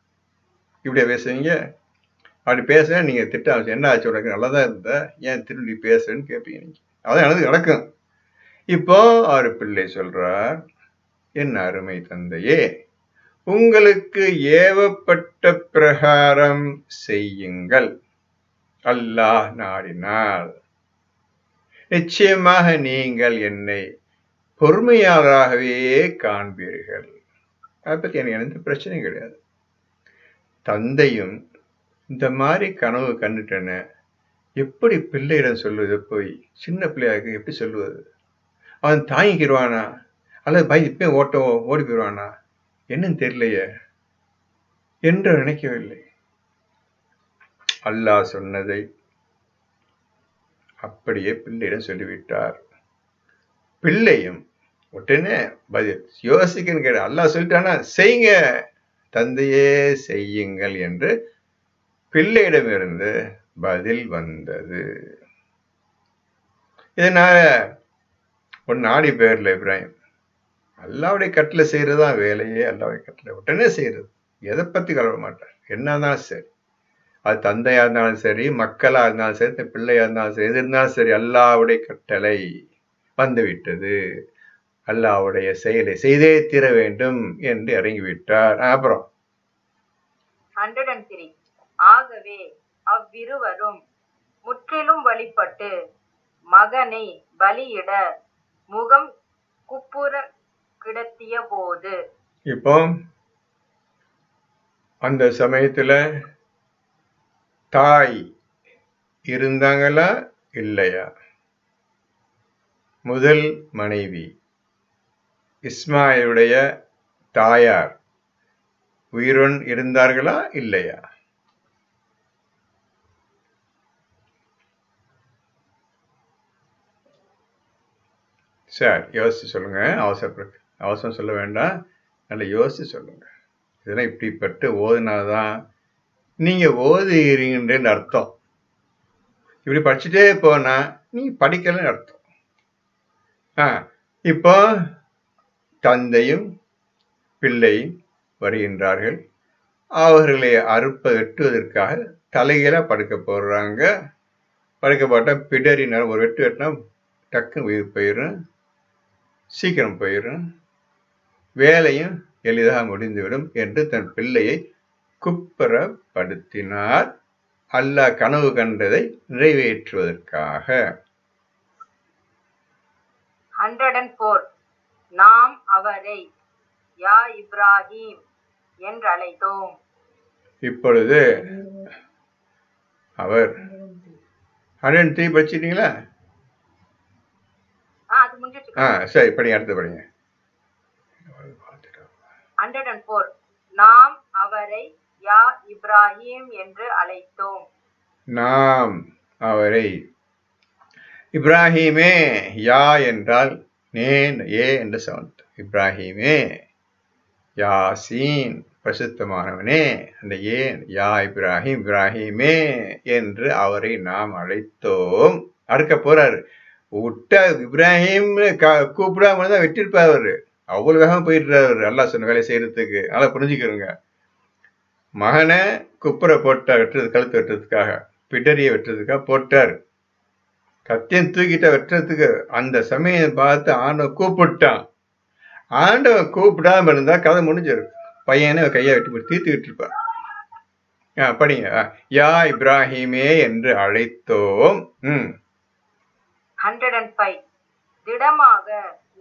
இப்படியா பேசுவீங்க? அப்படி பேச நீங்க திட்ட ஆச்சு, என்ன ஆச்சு உனக்கு, நல்லதான் இருந்த, ஏன் திரும்பி பேசுன்னு கேட்பீங்க நீங்க. அதான் எனக்கு நடக்கும். இப்போ அவர் பிள்ளை சொல்றார், என் அருமை தந்தையே, உங்களுக்கு ஏவப்பட்ட பிரகாரம் செய்யுங்கள். அல்லாஹ் நாடினால் நிச்சயமாக நீங்கள் என்னை பொறுமையாளராகவே காண்பீர்கள். அதை பத்தி எனக்கு எந்த பிரச்சனையும் கிடையாது. தந்தையும் இந்த மாதிரி கனவு கண்டுட்டேன்னு எப்படி பிள்ளையிடம் சொல்லுவது? போய் சின்ன பிள்ளையாருக்கு எப்படி சொல்லுவது? அவன் தாங்கிக்கிடுவானா அல்லது இப்பயும் ஓடி போயிடுவானா என்னன்னு தெரியலையே என்று நினைக்கவில்லை. அல்லாஹ் சொன்னதை அப்படியே பிள்ளையிடம் சொல்லிவிட்டார். பிள்ளையும் உடனே பதில் யோசிக்கன்னு கேட்ட, அல்லாஹ் சொல்லிட்டானா செய்யுங்க தந்தையே செய்யுங்கள் என்று பிள்ளையிடமிருந்து பதில் வந்தது. இதனால ஒரு நாடி பேர்ல இப்ராஹிம் அல்லாவுடைய கட்டளை செய்யறதுதான் வேலையே. அல்லாவுடைய கட்டளை உடனே செய்யறது, எதை பத்தி கவலை மாட்டார். என்னதான் சரி, அது தந்தையா இருந்தாலும் சரி, மக்களா இருந்தாலும் சரி, பிள்ளையா இருந்தாலும் சரி, எது இருந்தாலும் சரி, அல்லாவுடைய கட்டளை வந்துவிட்டது, அல்லாவுடைய செயலை செய்தே தீர வேண்டும் என்று இறங்கிவிட்டார். அப்புறம் 103 ஆகவே அவ்விருவரும் முற்றிலும் வழிபட்டு மகனை பலியிட முகம் குப்புற கிடத்திய போது, இப்போ அந்த சமயத்துல தாய் இருந்தாங்களா இல்லையா? முதல் மனைவி இஸ்மாயிலுடைய தாயார் உயிருடன் இருந்தார்களா இல்லையா? சார் யோசிச்சு சொல்லுங்க. அவசரம் சொல்ல வேண்டாம், நல்லா யோசிச்சு சொல்லுங்க. இதெல்லாம் இப்படிப்பட்டு ஓதுனாதான் நீங்க ஓதுகிறீங்கன்னு அர்த்தம். இப்படி படிச்சுட்டே போனா நீங்க படிக்கலன்னு அர்த்தம். இப்போ தந்தையும் பிள்ளையும் வருகின்றார்கள். அவர்களை வெட்டுவதற்காக தலைகீழ படுக்க போடுறாங்க. படுக்க போட்டா பிடரினர் ஒரு வெட்டு வெட்டினா டக்குன்னு உயிர் போயிடும், சீக்கிரம் போயிடும், வேலையும் எளிதாக முடிந்துவிடும் என்று தன் பிள்ளையை குப்புறப்படுத்தினார் அல்லாஹ் கனவு கண்டதை நிறைவேற்றுவதற்காக. 104 நாம் அவரை யா இப்ராஹிம் என்றழைத்தோம். இப்பொழுது அவர் 103 படிச்சிட்டீங்களா? அது முடிஞ்சிட்டு. சரி, படிங்க, அடுத்து படிங்க. 104 நாம் அவரை யா இப்ராஹிம் என்று அழைத்தோம். நாம் அவரை இப்ராஹிமே, யா என்றால் நேன் ஏ என்ற சவுண்ட். இப்ராஹிமே, யாசீன் பிரசித்தமானவனே, அந்த ஏன் யா இப்ராஹிம், இப்ராஹிமே என்று அவரை நாம் அழைத்தோம். அடுக்க போறாரு. விட்டா இப்ராஹிம் கூப்பிடாம தான் வெட்டிருப்பார் அவரு. அவ்வளவு வேகமா போயிடுறாரு அல்லாஹ் சொன்ன வேலையை செய்யறதுக்கு. நல்லா புரிஞ்சுக்கிறோங்க. மகனை குப்புரை போட்டார் வெட்டுறது, கழுத்து வெட்டுறதுக்காக, பிடரியை வெட்டுறதுக்காக போட்டார். கத்தியம் தூக்கிட்ட வெட்டுறதுக்கு அந்த சமயம் பார்த்து ஆண்டவன் கூப்பிட்டான். ஆண்டவன் கூப்பிடாம இருந்தா கதை முடிஞ்சிருக்கு. பையனை கையை வெட்டி தீர்த்துக்கிட்டு இருப்பான். படிங்க. யா இப்ராஹிமே என்று அழைத்தோம். 105 திடமாக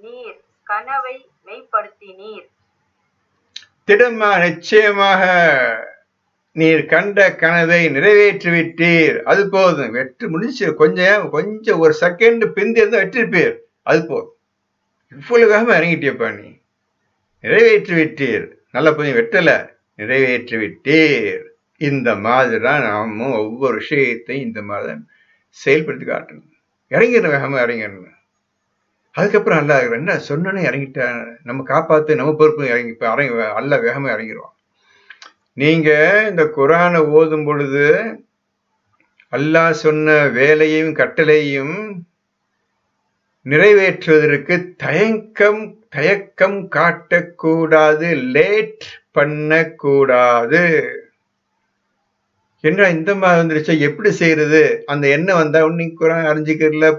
நீர் கனவை மெய்ப்படுத்தினீர். திடமாக, நிச்சயமாக நீர் கண்ட கனவை நிறைவேற்றிவிட்டீர். அது போதும். வெற்றி முடிச்சு. கொஞ்சம் ஒரு செகண்ட் பிந்தி இருந்தா வெற்றிருப்பீர். அது போதும். இவ்வளவு வேகமா இறங்கிட்டியப்பா நீ. நிறைவேற்றி விட்டீர். நல்ல கொஞ்சம் வெட்டல, நிறைவேற்றி விட்டீர். இந்த மாதிரி தான் நாமும் ஒவ்வொரு விஷயத்தையும் இந்த மாதிரி செயல்படுத்தி காட்டணும். இறங்கிடணும், வேகமா இறங்கிடணும். அதுக்கப்புறம் அல்ல என்ன சொன்னோன்னே இறங்கிட்டேன், நம்ம காப்பாத்து, நம்ம பொறுப்பு இறங்கி அல்ல வேகமா இறங்கிடுவான். நீங்க இந்த குர்ஆனை ஓதும் பொழுது அல்லாஹ் சொன்ன வேலையும் கட்டளையும் நிறைவேற்றுவதற்கு தயக்கம் காட்டக்கூடாது, லேட் பண்ணக்கூடாது. என்ன இந்த மாதிரி வந்துருச்சு, எப்படி செய்யறது? அந்த எண்ணம் வந்தா நீ குர்ஆன் அறிஞ்சுக்கிறல,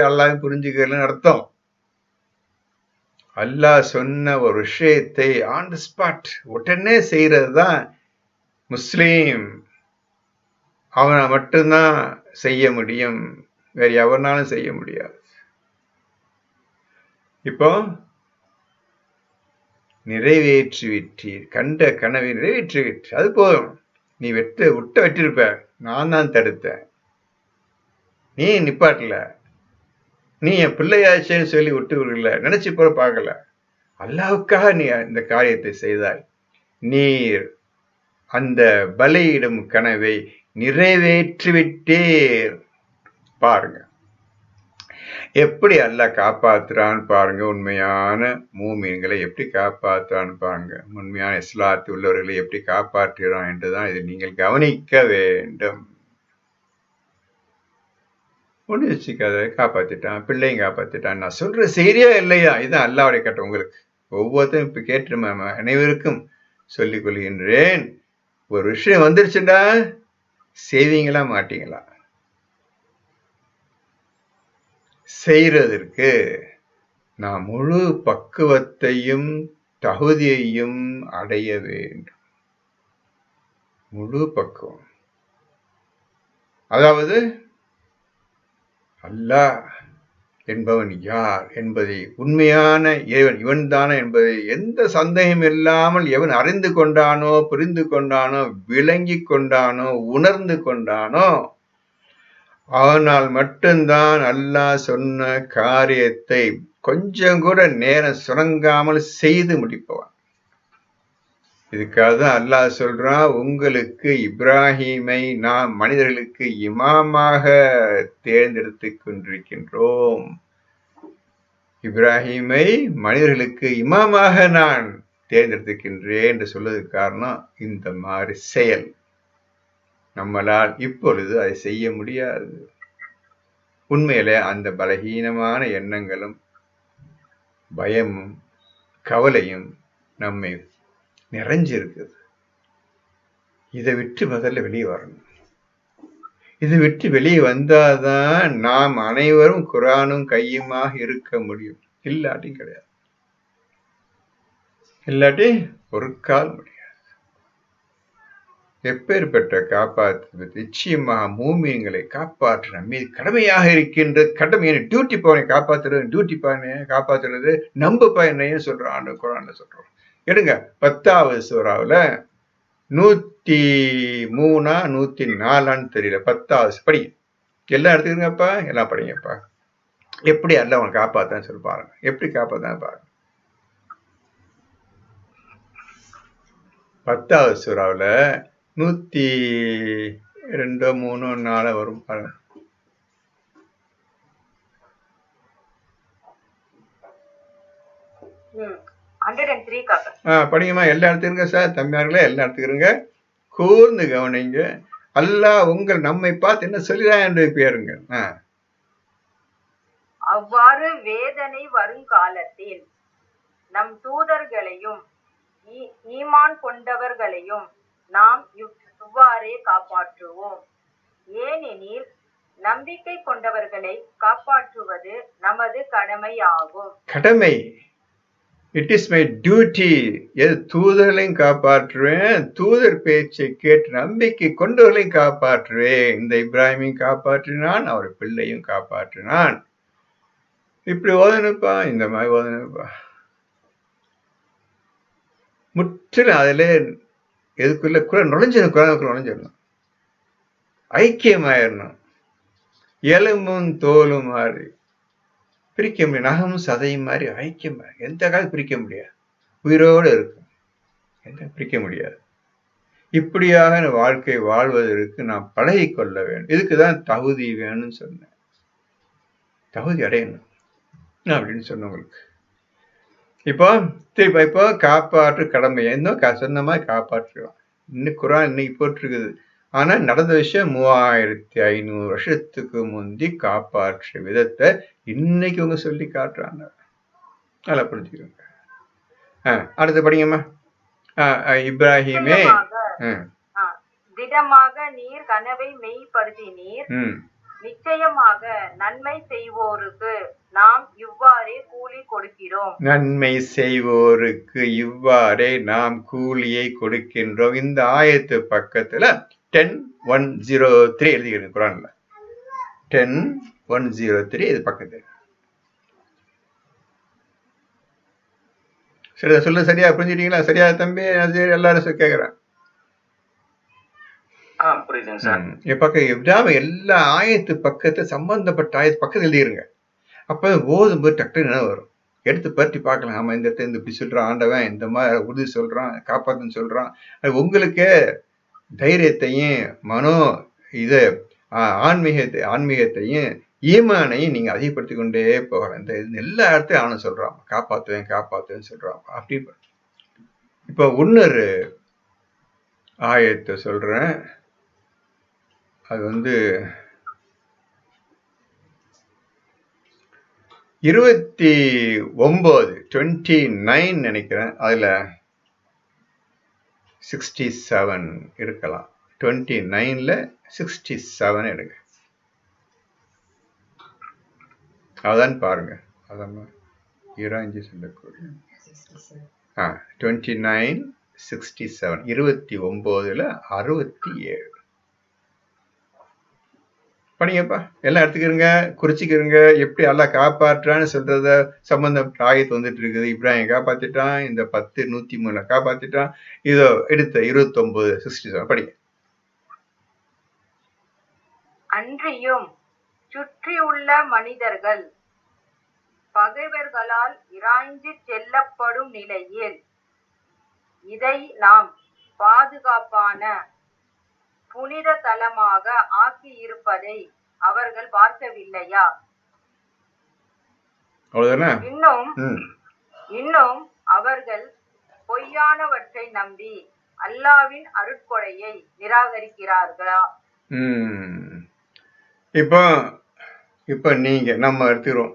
அல்லாஹ் புரிஞ்சுக்கிறலன்னு அர்த்தம். அல்லாஹ் சொன்ன ஒரு விஷயத்தை ஆன் தி ஸ்பாட் உடனே செய்யறது தான் முஸ்லீம். அவனை மட்டும்தான் செய்ய முடியும், வேற எவனாலும் செய்ய முடியாது. இப்போ நிறைவேற்றி விட்டீர், கண்ட கனவை நிறைவேற்றி விட்டு, அது போதும். நீ வெட்டிருப்ப, நான் தான் தடுத்தேன், நீ நிப்பாட்டல, நீ என் பிள்ளையாச்சேன்னு சொல்லி விட்டு விடல, நினைச்சு போற பார்க்கல. அல்லாஹ்வுக்காக நீ இந்த காரியத்தை செய்தாய். நீர் அந்த பலியிடும் கனவை நிறைவேற்றிவிட்டீர். பாருங்க எப்படி அல்லாஹ் காப்பாத்துறான்னு பாருங்க. உண்மையான மூமின்களை எப்படி காப்பாற்றுறான்னு பாருங்க. உண்மையான இஸ்லாத்தில் உள்ளவர்களை எப்படி காப்பாற்றுறான் என்றுதான் இதை நீங்கள் கவனிக்க வேண்டும். ஒண்ணு வச்சுக்காத, காப்பாத்திட்டான், பிள்ளையும் காப்பாத்திட்டான். நான் சொல்ற சரியா இல்லையா? இதுதான் அல்லாஹ்வுடைய கட்டம். உங்களுக்கு ஒவ்வொருத்தரும் இப்ப கேட்டு அனைவருக்கும் சொல்லிக் கொள்கின்றேன். ஒரு விஷயம் வந்துருச்சுடா, செய்வீங்களா மாட்டீங்களா? செய்யறதற்கு நான் முழு பக்குவத்தையும் தகுதியையும் அடைய வேண்டும். முழு பக்குவம், அதாவது அல்லாஹ் என்பவன் யார் என்பதை, உண்மையான இறைவன் இவன் தானே என்பதை எந்த சந்தேகம் இல்லாமல் எவன் அறிந்து கொண்டானோ, புரிந்து கொண்டானோ, விளங்கி கொண்டானோ, உணர்ந்து கொண்டானோ, அவனால் மட்டும்தான் அல்லாஹ் சொன்ன காரியத்தை கொஞ்சம் கூட நேரம் சுணங்காமல் செய்து முடிப்பவன். இதுக்காக தான் அல்லாஹ் சொல்றான், உங்களுக்கு இப்ராஹீமை நாம் மனிதர்களுக்கு இமாமாக தேர்ந்தெடுத்துக் கொண்டிருக்கின்றோம். இப்ராஹீமை மனிதர்களுக்கு இமாமாக நான் தேர்ந்தெடுத்துக்கின்றேன் என்று சொல்வதற்கு காரணம் இந்த மாதிரி செயல். நம்மளால் இப்பொழுது அதை செய்ய முடியாது. உண்மையில அந்த பலகீனமான எண்ணங்களும் பயமும் கவலையும் நம்மை நிறைஞ்சிருக்குது. இதை விட்டு முதல்ல வெளியே வரணும். இதை விட்டு வெளியே வந்தாதான் நாம் அனைவரும் குர்ஆனும் கையுமாக இருக்க முடியும். இல்லாட்டி கிடையாது. இல்லாட்டி ஒரு கால் முடியாது. எப்பேற்பட்ட காப்பாற்று நிச்சயமாக மூமியங்களை காப்பாற்ற நம்ம மீது கடமையாக இருக்கின்ற கடமை டியூட்டி பவனை காப்பாற்றுறது டியூட்டி பவனை காப்பாற்றுறது நம்ப பயனையும் சொல்றான் குரான்ல சொல்றோம். எடுங்க 10வது சூறாவுல 103 104 தெரியல 10வது படிங்க எல்லாம் எடுத்துக்கிறீங்கப்பா எல்லாம் படிங்கப்பா. எப்படி அல்ல அவனை காப்பாத்தான்னு சொல்லி பாருங்க. எப்படி காப்பாத்தான்னு பாருங்க. 10வது சூறாவுல 102, 3, 4 வரும் பாருங்க. படிங்கம்மா எல்லாம் எடுத்துக்கிறங்க சார். தம்பியார்களே எல்லாம் எடுத்துக்கிறங்க. கூர்ந்து கவனிங்க. அல்லாஹ் உங்கள் நம்மை பார்த்து என்ன சொல்லிதான் என்று பேருங்க. அவ்வாறு வேதனை வருங்காலத்தில் நம் தூதர்களையும் ஈமான் கொண்டவர்களையும் நாம் இவ்வாறே காப்பாற்றுவோம். ஏனெனில் நம்பிக்கை கொண்டவர்களை காப்பாற்றுவது நமது கடமையாகும். கடமை, இட் இஸ் மை டியூட்டி. தூதர்களையும் காப்பாற்றுவேன், தூதர் பேச்சை கேட்டு நம்பிக்கை கொண்டவர்களையும் காப்பாற்றுவேன். இந்த இப்ராஹிமையும் காப்பாற்றினான், அவர் பிள்ளையும் காப்பாற்றினான். இப்படி ஓதனுப்பா, இந்த மாதிரி ஓதனுப்பா. முற்றிலும் அதிலே எதுக்குள்ள குரான் நுழைஞ்சிடணும், ஐக்கியமாயிடணும். எலும்பும் தோலும் மாதிரி பிரிக்க முடியும், நகமும் சதையும் மாதிரி ஐக்கியம் எந்த காலம் பிரிக்க முடியாது. உயிரோடு இருக்கும், எந்த பிரிக்க முடியாது. இப்படியாக வாழ்க்கை வாழ்வதற்கு நாம் பழகி கொள்ள வேண்டும். இதுக்குதான் தகுதி வேணும்னு சொன்னேன். தகுதி அடையணும் அப்படின்னு சொன்னவங்களுக்கு. இப்போ காப்பாற்று கடமை இன்னும் சொன்ன மாதிரி காப்பாற்றுவோம். இன்னும் குரான் இன்னைக்கு போட்டிருக்குது. ஆனா நடந்த விஷயம் 3500 வருஷத்துக்கு முந்தி காப்பாற்ற விதத்தை இன்னைக்கு உங்க சொல்லி காட்டுறாங்க. நல்லா புரிஞ்சுக்கோங்க. அடுத்து படிங்கம்மா. இப்ராஹிமே திடமாக நீர் கனவை மெய்ப்படுத்தினீர். நிச்சயமாக நன்மை செய்வோருக்கு நாம் இவ்வாறே கூலி கொடுக்கிறோம். நன்மை செய்வோருக்கு இவ்வாறே நாம் கூலியை கொடுக்கின்றோம். இந்த ஆயத்து பக்கத்துல 10:103 எழுதிக்கிறேன் குரான்ல. 10:103 இது பக்கத்துல. சரி, சொல்ல சரியா புரிஞ்சுட்டீங்களா? சரியா தம்பி? எல்லாரும் கேக்குறேன். எல்லா ஆயத்து பக்கத்தை சம்பந்தப்பட்ட ஆயத்து பக்கத்தில் எழுதிருங்க. அப்ப ஓதும்போது டக்குனு என்ன வரும், எடுத்து பற்றி பார்க்கலாம். ஆமா, இந்த இடத்துல இப்படி சொல்றான் ஆண்டவன், இந்த மாதிரி உறுதி சொல்றான், காப்பாத்துன்னு சொல்றான். அது உங்களுக்கு தைரியத்தையும் இது ஆன்மீகத்தையும் ஈமானையும் நீங்க அதிகப்படுத்தி கொண்டே போகலாம். இந்த எல்லா இடத்தையும் ஆன சொல்றான், காப்பாத்துவேன்னு சொல்றான். அப்படி இப்ப இன்னொரு ஆயத்தை சொல்றேன். அது 29 நினைக்கிறேன். அதுல 67 இருக்கலாம். 29ல 67 எடுங்க. அதான் பாருங்க. அதான் 25 சொல்லக்கூடிய 29:67 29ல 67 படிங்கப்பா. எல்லாம் எடுத்துக்கிறங்க, குறிச்சிக்கிறங்க. எப்படி எல்லாம் காப்பாற்றான்னு சொல்றத சம்பந்தம் ஆயத்து வந்துட்டு இருக்குது. இப்ராஹிம் காப்பாத்திட்டான், இந்த 10:103 காப்பாத்திட்டான். இதோ எடுத்த 29:67 படிங்க. அன்றியும் சுற்றியுள்ள மனிதர்கள் பகைவர்களால் இராய்ந்து செல்லப்படும் நிலையில் இதை நாம் பாதுகாப்பான புனித தலமாக ஆக்கி இருப்பதை அவர்கள் பார்க்கவில்லையா? இன்னும் அவர்கள் பொய்யானவற்றை நம்பி அல்லாவின் அருட்கொடையை நிராகரிக்கிறார்களா? இப்ப நீங்க நம்ம எடுத்துக்கிறோம்.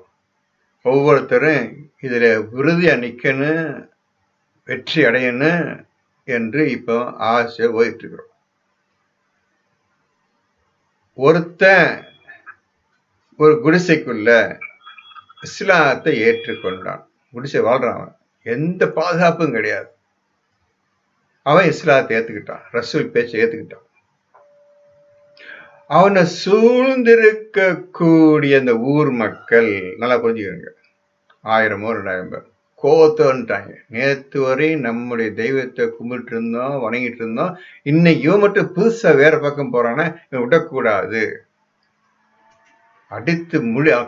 ஒவ்வொருத்தரும் இதுல உறுதியா நிக்கணும், வெற்றி அடையணும் என்று இப்போ ஆசை ஓதிட்டு இருக்கிறோம். ஒருத்தன் ஒரு குடிசைக்குள்ள இஸ்லாத்தை ஏற்றுக்கொண்டான். குடிசை வாழ்றான், எந்த பாதுகாப்பும் கிடையாது. அவன் இஸ்லாத்தை ஏத்துக்கிட்டான், ரசூல் பேச்சை ஏத்துக்கிட்டான். அவனை சூழ்ந்திருக்க கூடிய அந்த ஊர் மக்கள் நல்லா புரிஞ்சுக்கிறங்க, 1000 2000 பேர் கோத்தோன்ட்டாங்க. நேத்து வரை நம்முடைய தெய்வத்தை கும்பிட்டு இருந்தோம், வணங்கிட்டு இருந்தோம், இன்னைக்கு இவன் மட்டும் புதுசா வேற பக்கம் போறானா, இவன் விடக்கூடாது, அடித்து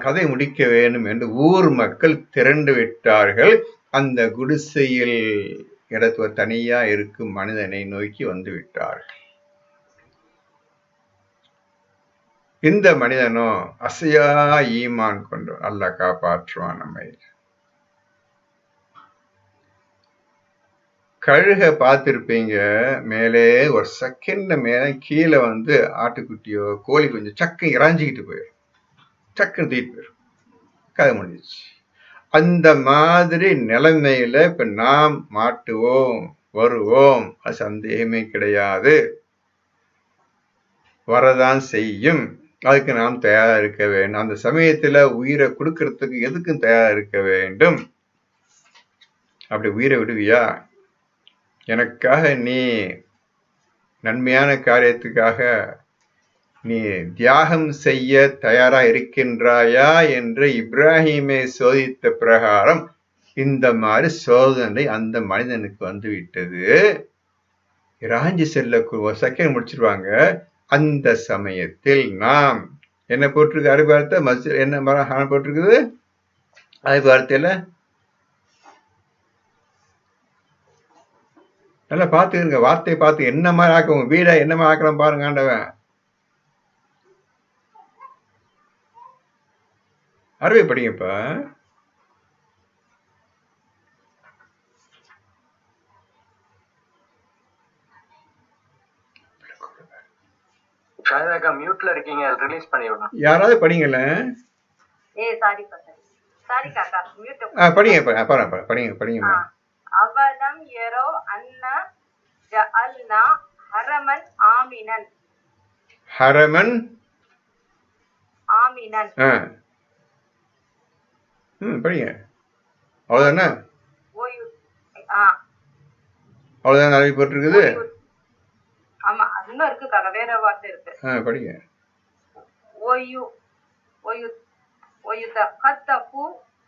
கதை முடிக்க வேண்டும் என்று ஊர் மக்கள் திரண்டு விட்டார்கள். அந்த குடிசையில் இடத்துல தனியா இருக்கும் மனிதனை நோக்கி வந்து விட்டார்கள். இந்த மனிதனும் அசையா ஈமான் கொண்டு அல்லாஹ் காப்பாற்றுவான் நம்மை. கழுக பார்த்திருப்பீங்க, மேலே ஒரு செகண்ட் மேல கீழே வந்து ஆட்டுக்குட்டியோ கோழி கொஞ்சம் சக்கு இறாஞ்சிக்கிட்டு போயிடும், சக்குன்னு தீட்டு போயிடும், கதை முடிஞ்சிச்சு. அந்த மாதிரி நிலைமையில இப்ப நாம் மாட்டுவோம், வருவோம், அது சந்தேகமே கிடையாது, வரதான் செய்யும். அதுக்கு நாம் தயாரா இருக்க வேண்டும். அந்த சமயத்துல உயிரை கொடுக்கறதுக்கு எதுக்கும் தயாரா இருக்க வேண்டும். அப்படி உயிரை விடுவியா? எனக்காக நீ நன்மையான காரியத்துக்காக நீ தியாகம் செய்ய தயாரா இருக்கின்றாயா என்று இப்ராஹிமை சோதித்த பிரகாரம் இந்த மாதிரி சோதனை அந்த மனிதனுக்கு வந்து விட்டது. இராஞ்சி செல்ல ஒரு செகண்ட் முடிச்சிருவாங்க. அந்த சமயத்தில் நாம் என்ன போட்டிருக்கு, அறிவார்த்தை மஸ்ஜித் என்ன மரம் போட்டிருக்குது, அறிவார்த்தையில நல்லா பார்த்துக்கிறங்க, வார்த்தையை பார்த்து என்ன மாதிரி ஆக்க, உங்க வீடை என்ன மாதிரி ஆக்கலாம் பாருங்க ஆண்டவன். அறிவை படிங்கப்பா. மியூட்ல இருக்கீங்க, ரிலீஸ் பண்ணிவிடணும். யாராவது படிங்கல. படிங்க படிங்க படிங்க. அவலம் யரோ அன்ன ஜஅல்னா ஹரமன் ஆமினன். ஹரமன் ஆமினன். படிங்க. அவ்வளவுதானே? அவ்வளவுதான் அறிவி போட்டிருக்குது. ஆமா, இன்னும் இருக்கு, வேற வார்த்தை இருக்கு. படிங்க.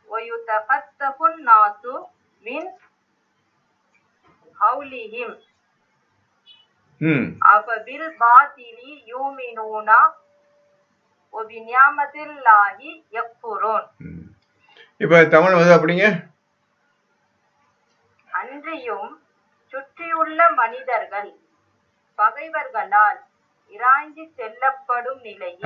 ஒயுதகத்தஃபுன் நாசு மின் ஹவுலிஹிம் அஃபில் பாத்திலி யூமினூனா வபிநிஅமத்தில்லாஹி யக்ஃபுரூன். இப்ப தமிழ் வந்து அப்படிங்க. அன்றியும் சுற்றியுள்ள மனிதர்கள் பகைவர்களால் இராஞ்சி செல்லப்படும் நிலையில்,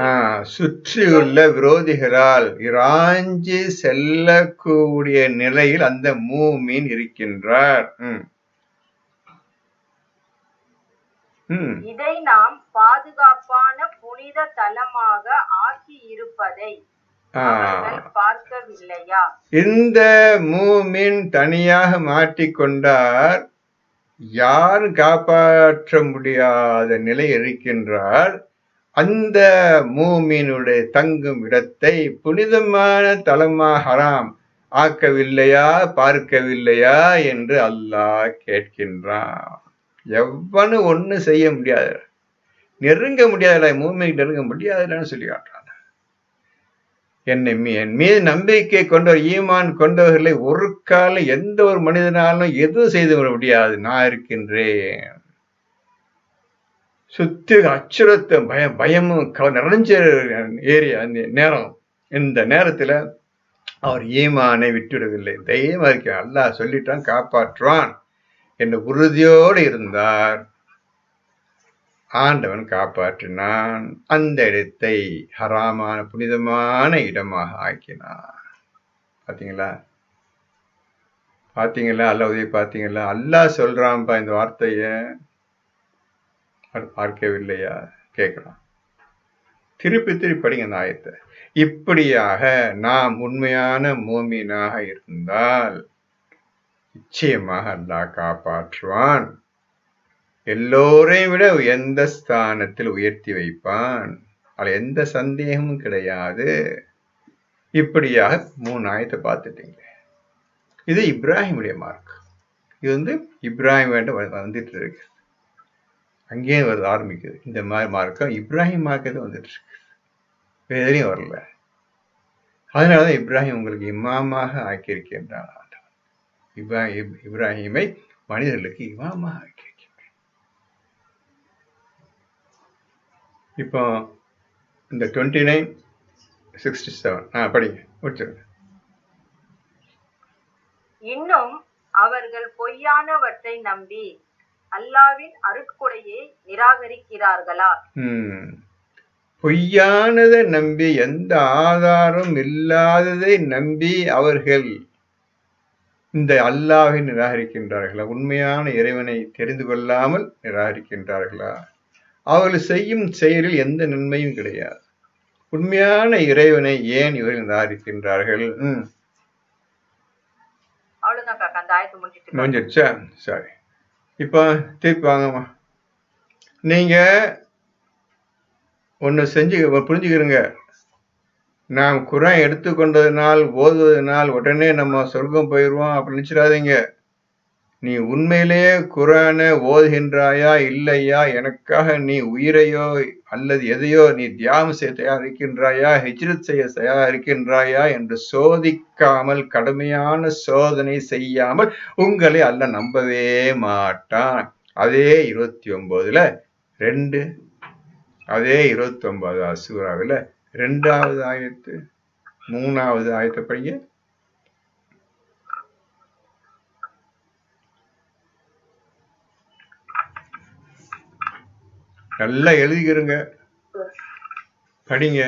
சுற்றியுள்ள விரோதிகளால் இராஞ்சி செல்லக்கூடிய நிலையில் அந்த மூமின் இருக்கின்றார். இதை நாம் பாதுகாப்பான புனித தலமாக ஆக்கி இருப்பதை பார்க்கவில்லையா? இந்த மூமின் தனியாக மாட்டிக்கொண்டார், யாரும் காப்பாற்ற முடியாத நிலை இருக்கின்றார். அந்த மூமினுடைய தங்கும் இடத்தை புனிதமான தலமா ஹராம் ஆக்கவில்லையா, பார்க்கவில்லையா என்று அல்லாஹ் கேட்கின்றான். எவனு ஒண்ணு செய்ய முடியாது, நெருங்க முடியாதுல, மூமிக்கு நெருங்க முடியாதுன்னு சொல்லி காட்டுறான். என் மீது நம்பிக்கை கொண்டவர், ஈமான் கொண்டவர்களை ஒரு காலம் எந்த ஒரு மனிதனாலும் எதுவும் செய்து விட முடியாது, நான் இருக்கின்றேன். சுத்தி அச்சுறுத்த பயமும் நிறைஞ்ச ஏரியா அந்த நேரம். இந்த நேரத்துல அவர் ஈமானை விட்டுவிடவில்லை, தைரியமா இருக்க, அல்லாஹ் சொல்லிட்டான், காப்பாற்றுவான் என்ற உறுதியோடு இருந்தார். ஆண்டவன் காப்பாற்றினான், அந்த இடத்தை ஹராமான புனிதமான இடமாக ஆக்கினான். பாத்தீங்களா? அல்லாஹ் உதவி பாத்தீங்களா? அல்லாஹ் சொல்றான்பா இந்த வார்த்தைய, பார்க்கவில்லையா கேட்கிறான். திருப்பி படிங்க அந்த ஆயத்தை. இப்படியாக நாம் உண்மையான மூமினாக இருந்தால் நிச்சயமாக அல்லாஹ் காப்பாற்றுவான், எல்லோரையும் விட எந்த ஸ்தானத்தில் உயர்த்தி வைப்பான், அதுல எந்த சந்தேகமும் கிடையாது. இப்படியாக 3 ஆயத்தை பார்த்துட்டீங்க. இது இப்ராஹிமுடைய மார்க். இது வந்து இப்ராஹிம் வந்துட்டு இருக்கு. அங்கேயும் வருது, ஆரம்பிக்குது. இந்த மாதிரி மார்க்கம் இப்ராஹிம் மார்க்கத்தை வந்துட்டு இருக்கு, வேற எதுலையும் வரல. அதனாலதான் இப்ராஹிம் உங்களுக்கு இமாமாக ஆக்கியிருக்கின்றான். இப்ராஹிமை மனிதர்களுக்கு இமாமாக ஆக்கியிருக்கின்றான். இப்போ இந்த 29:67 படிங்க, முடிச்சிருங்க. இன்னும் அவர்கள் பொய்யானவற்றை நம்பி அல்லாவின் அருட்கொடையை நிராகரிக்கிறார்களா? பொய்யானதை நம்பி, எந்த ஆதாரம் இல்லாததை நம்பி அவர்கள் இந்த அல்லாஹை நிராகரிக்கின்றார்களா? உண்மையான இறைவனை தெரிந்து கொள்ளாமல் நிராகரிக்கின்றார்களா? அவர்கள் செய்யும் செயலில் எந்த நன்மையும் கிடையாது. உண்மையான இறைவனை ஏன் இவர்கள் நிராகரிக்கின்றார்கள்? முடிஞ்சிருச்சா? சரி, இப்போ திருப்பி வாங்கம்மா. நீங்க ஒண்ணு செஞ்சு புரிஞ்சுக்கிறீங்க. நாம் குரான் எடுத்துக்கொண்டதுனால் ஓதுவதனால் உடனே நம்ம சொர்க்கம் போயிடுவோம் அப்படி நினைச்சிடாதீங்க. நீ உண்மையிலேயே குரானை ஓதுகின்றாயா இல்லையா, எனக்காக நீ உயிரையோ அல்லது எதையோ நீ தியாகம் செய்ய தயாரிக்கின்றாயா, ஹிஜ்ரத் செய்ய தயாரிக்கின்றாயா என்று சோதிக்காமல், கடுமையான சோதனை செய்யாமல் உங்களை அல்லாஹ் நம்பவே மாட்டான். அதே 29:2, அதே 29 சூராவில் 2வது ஆயத்து 3வது ஆயத்தை படிங்க. நல்லா எழுதிக்கிறங்க, படிங்க,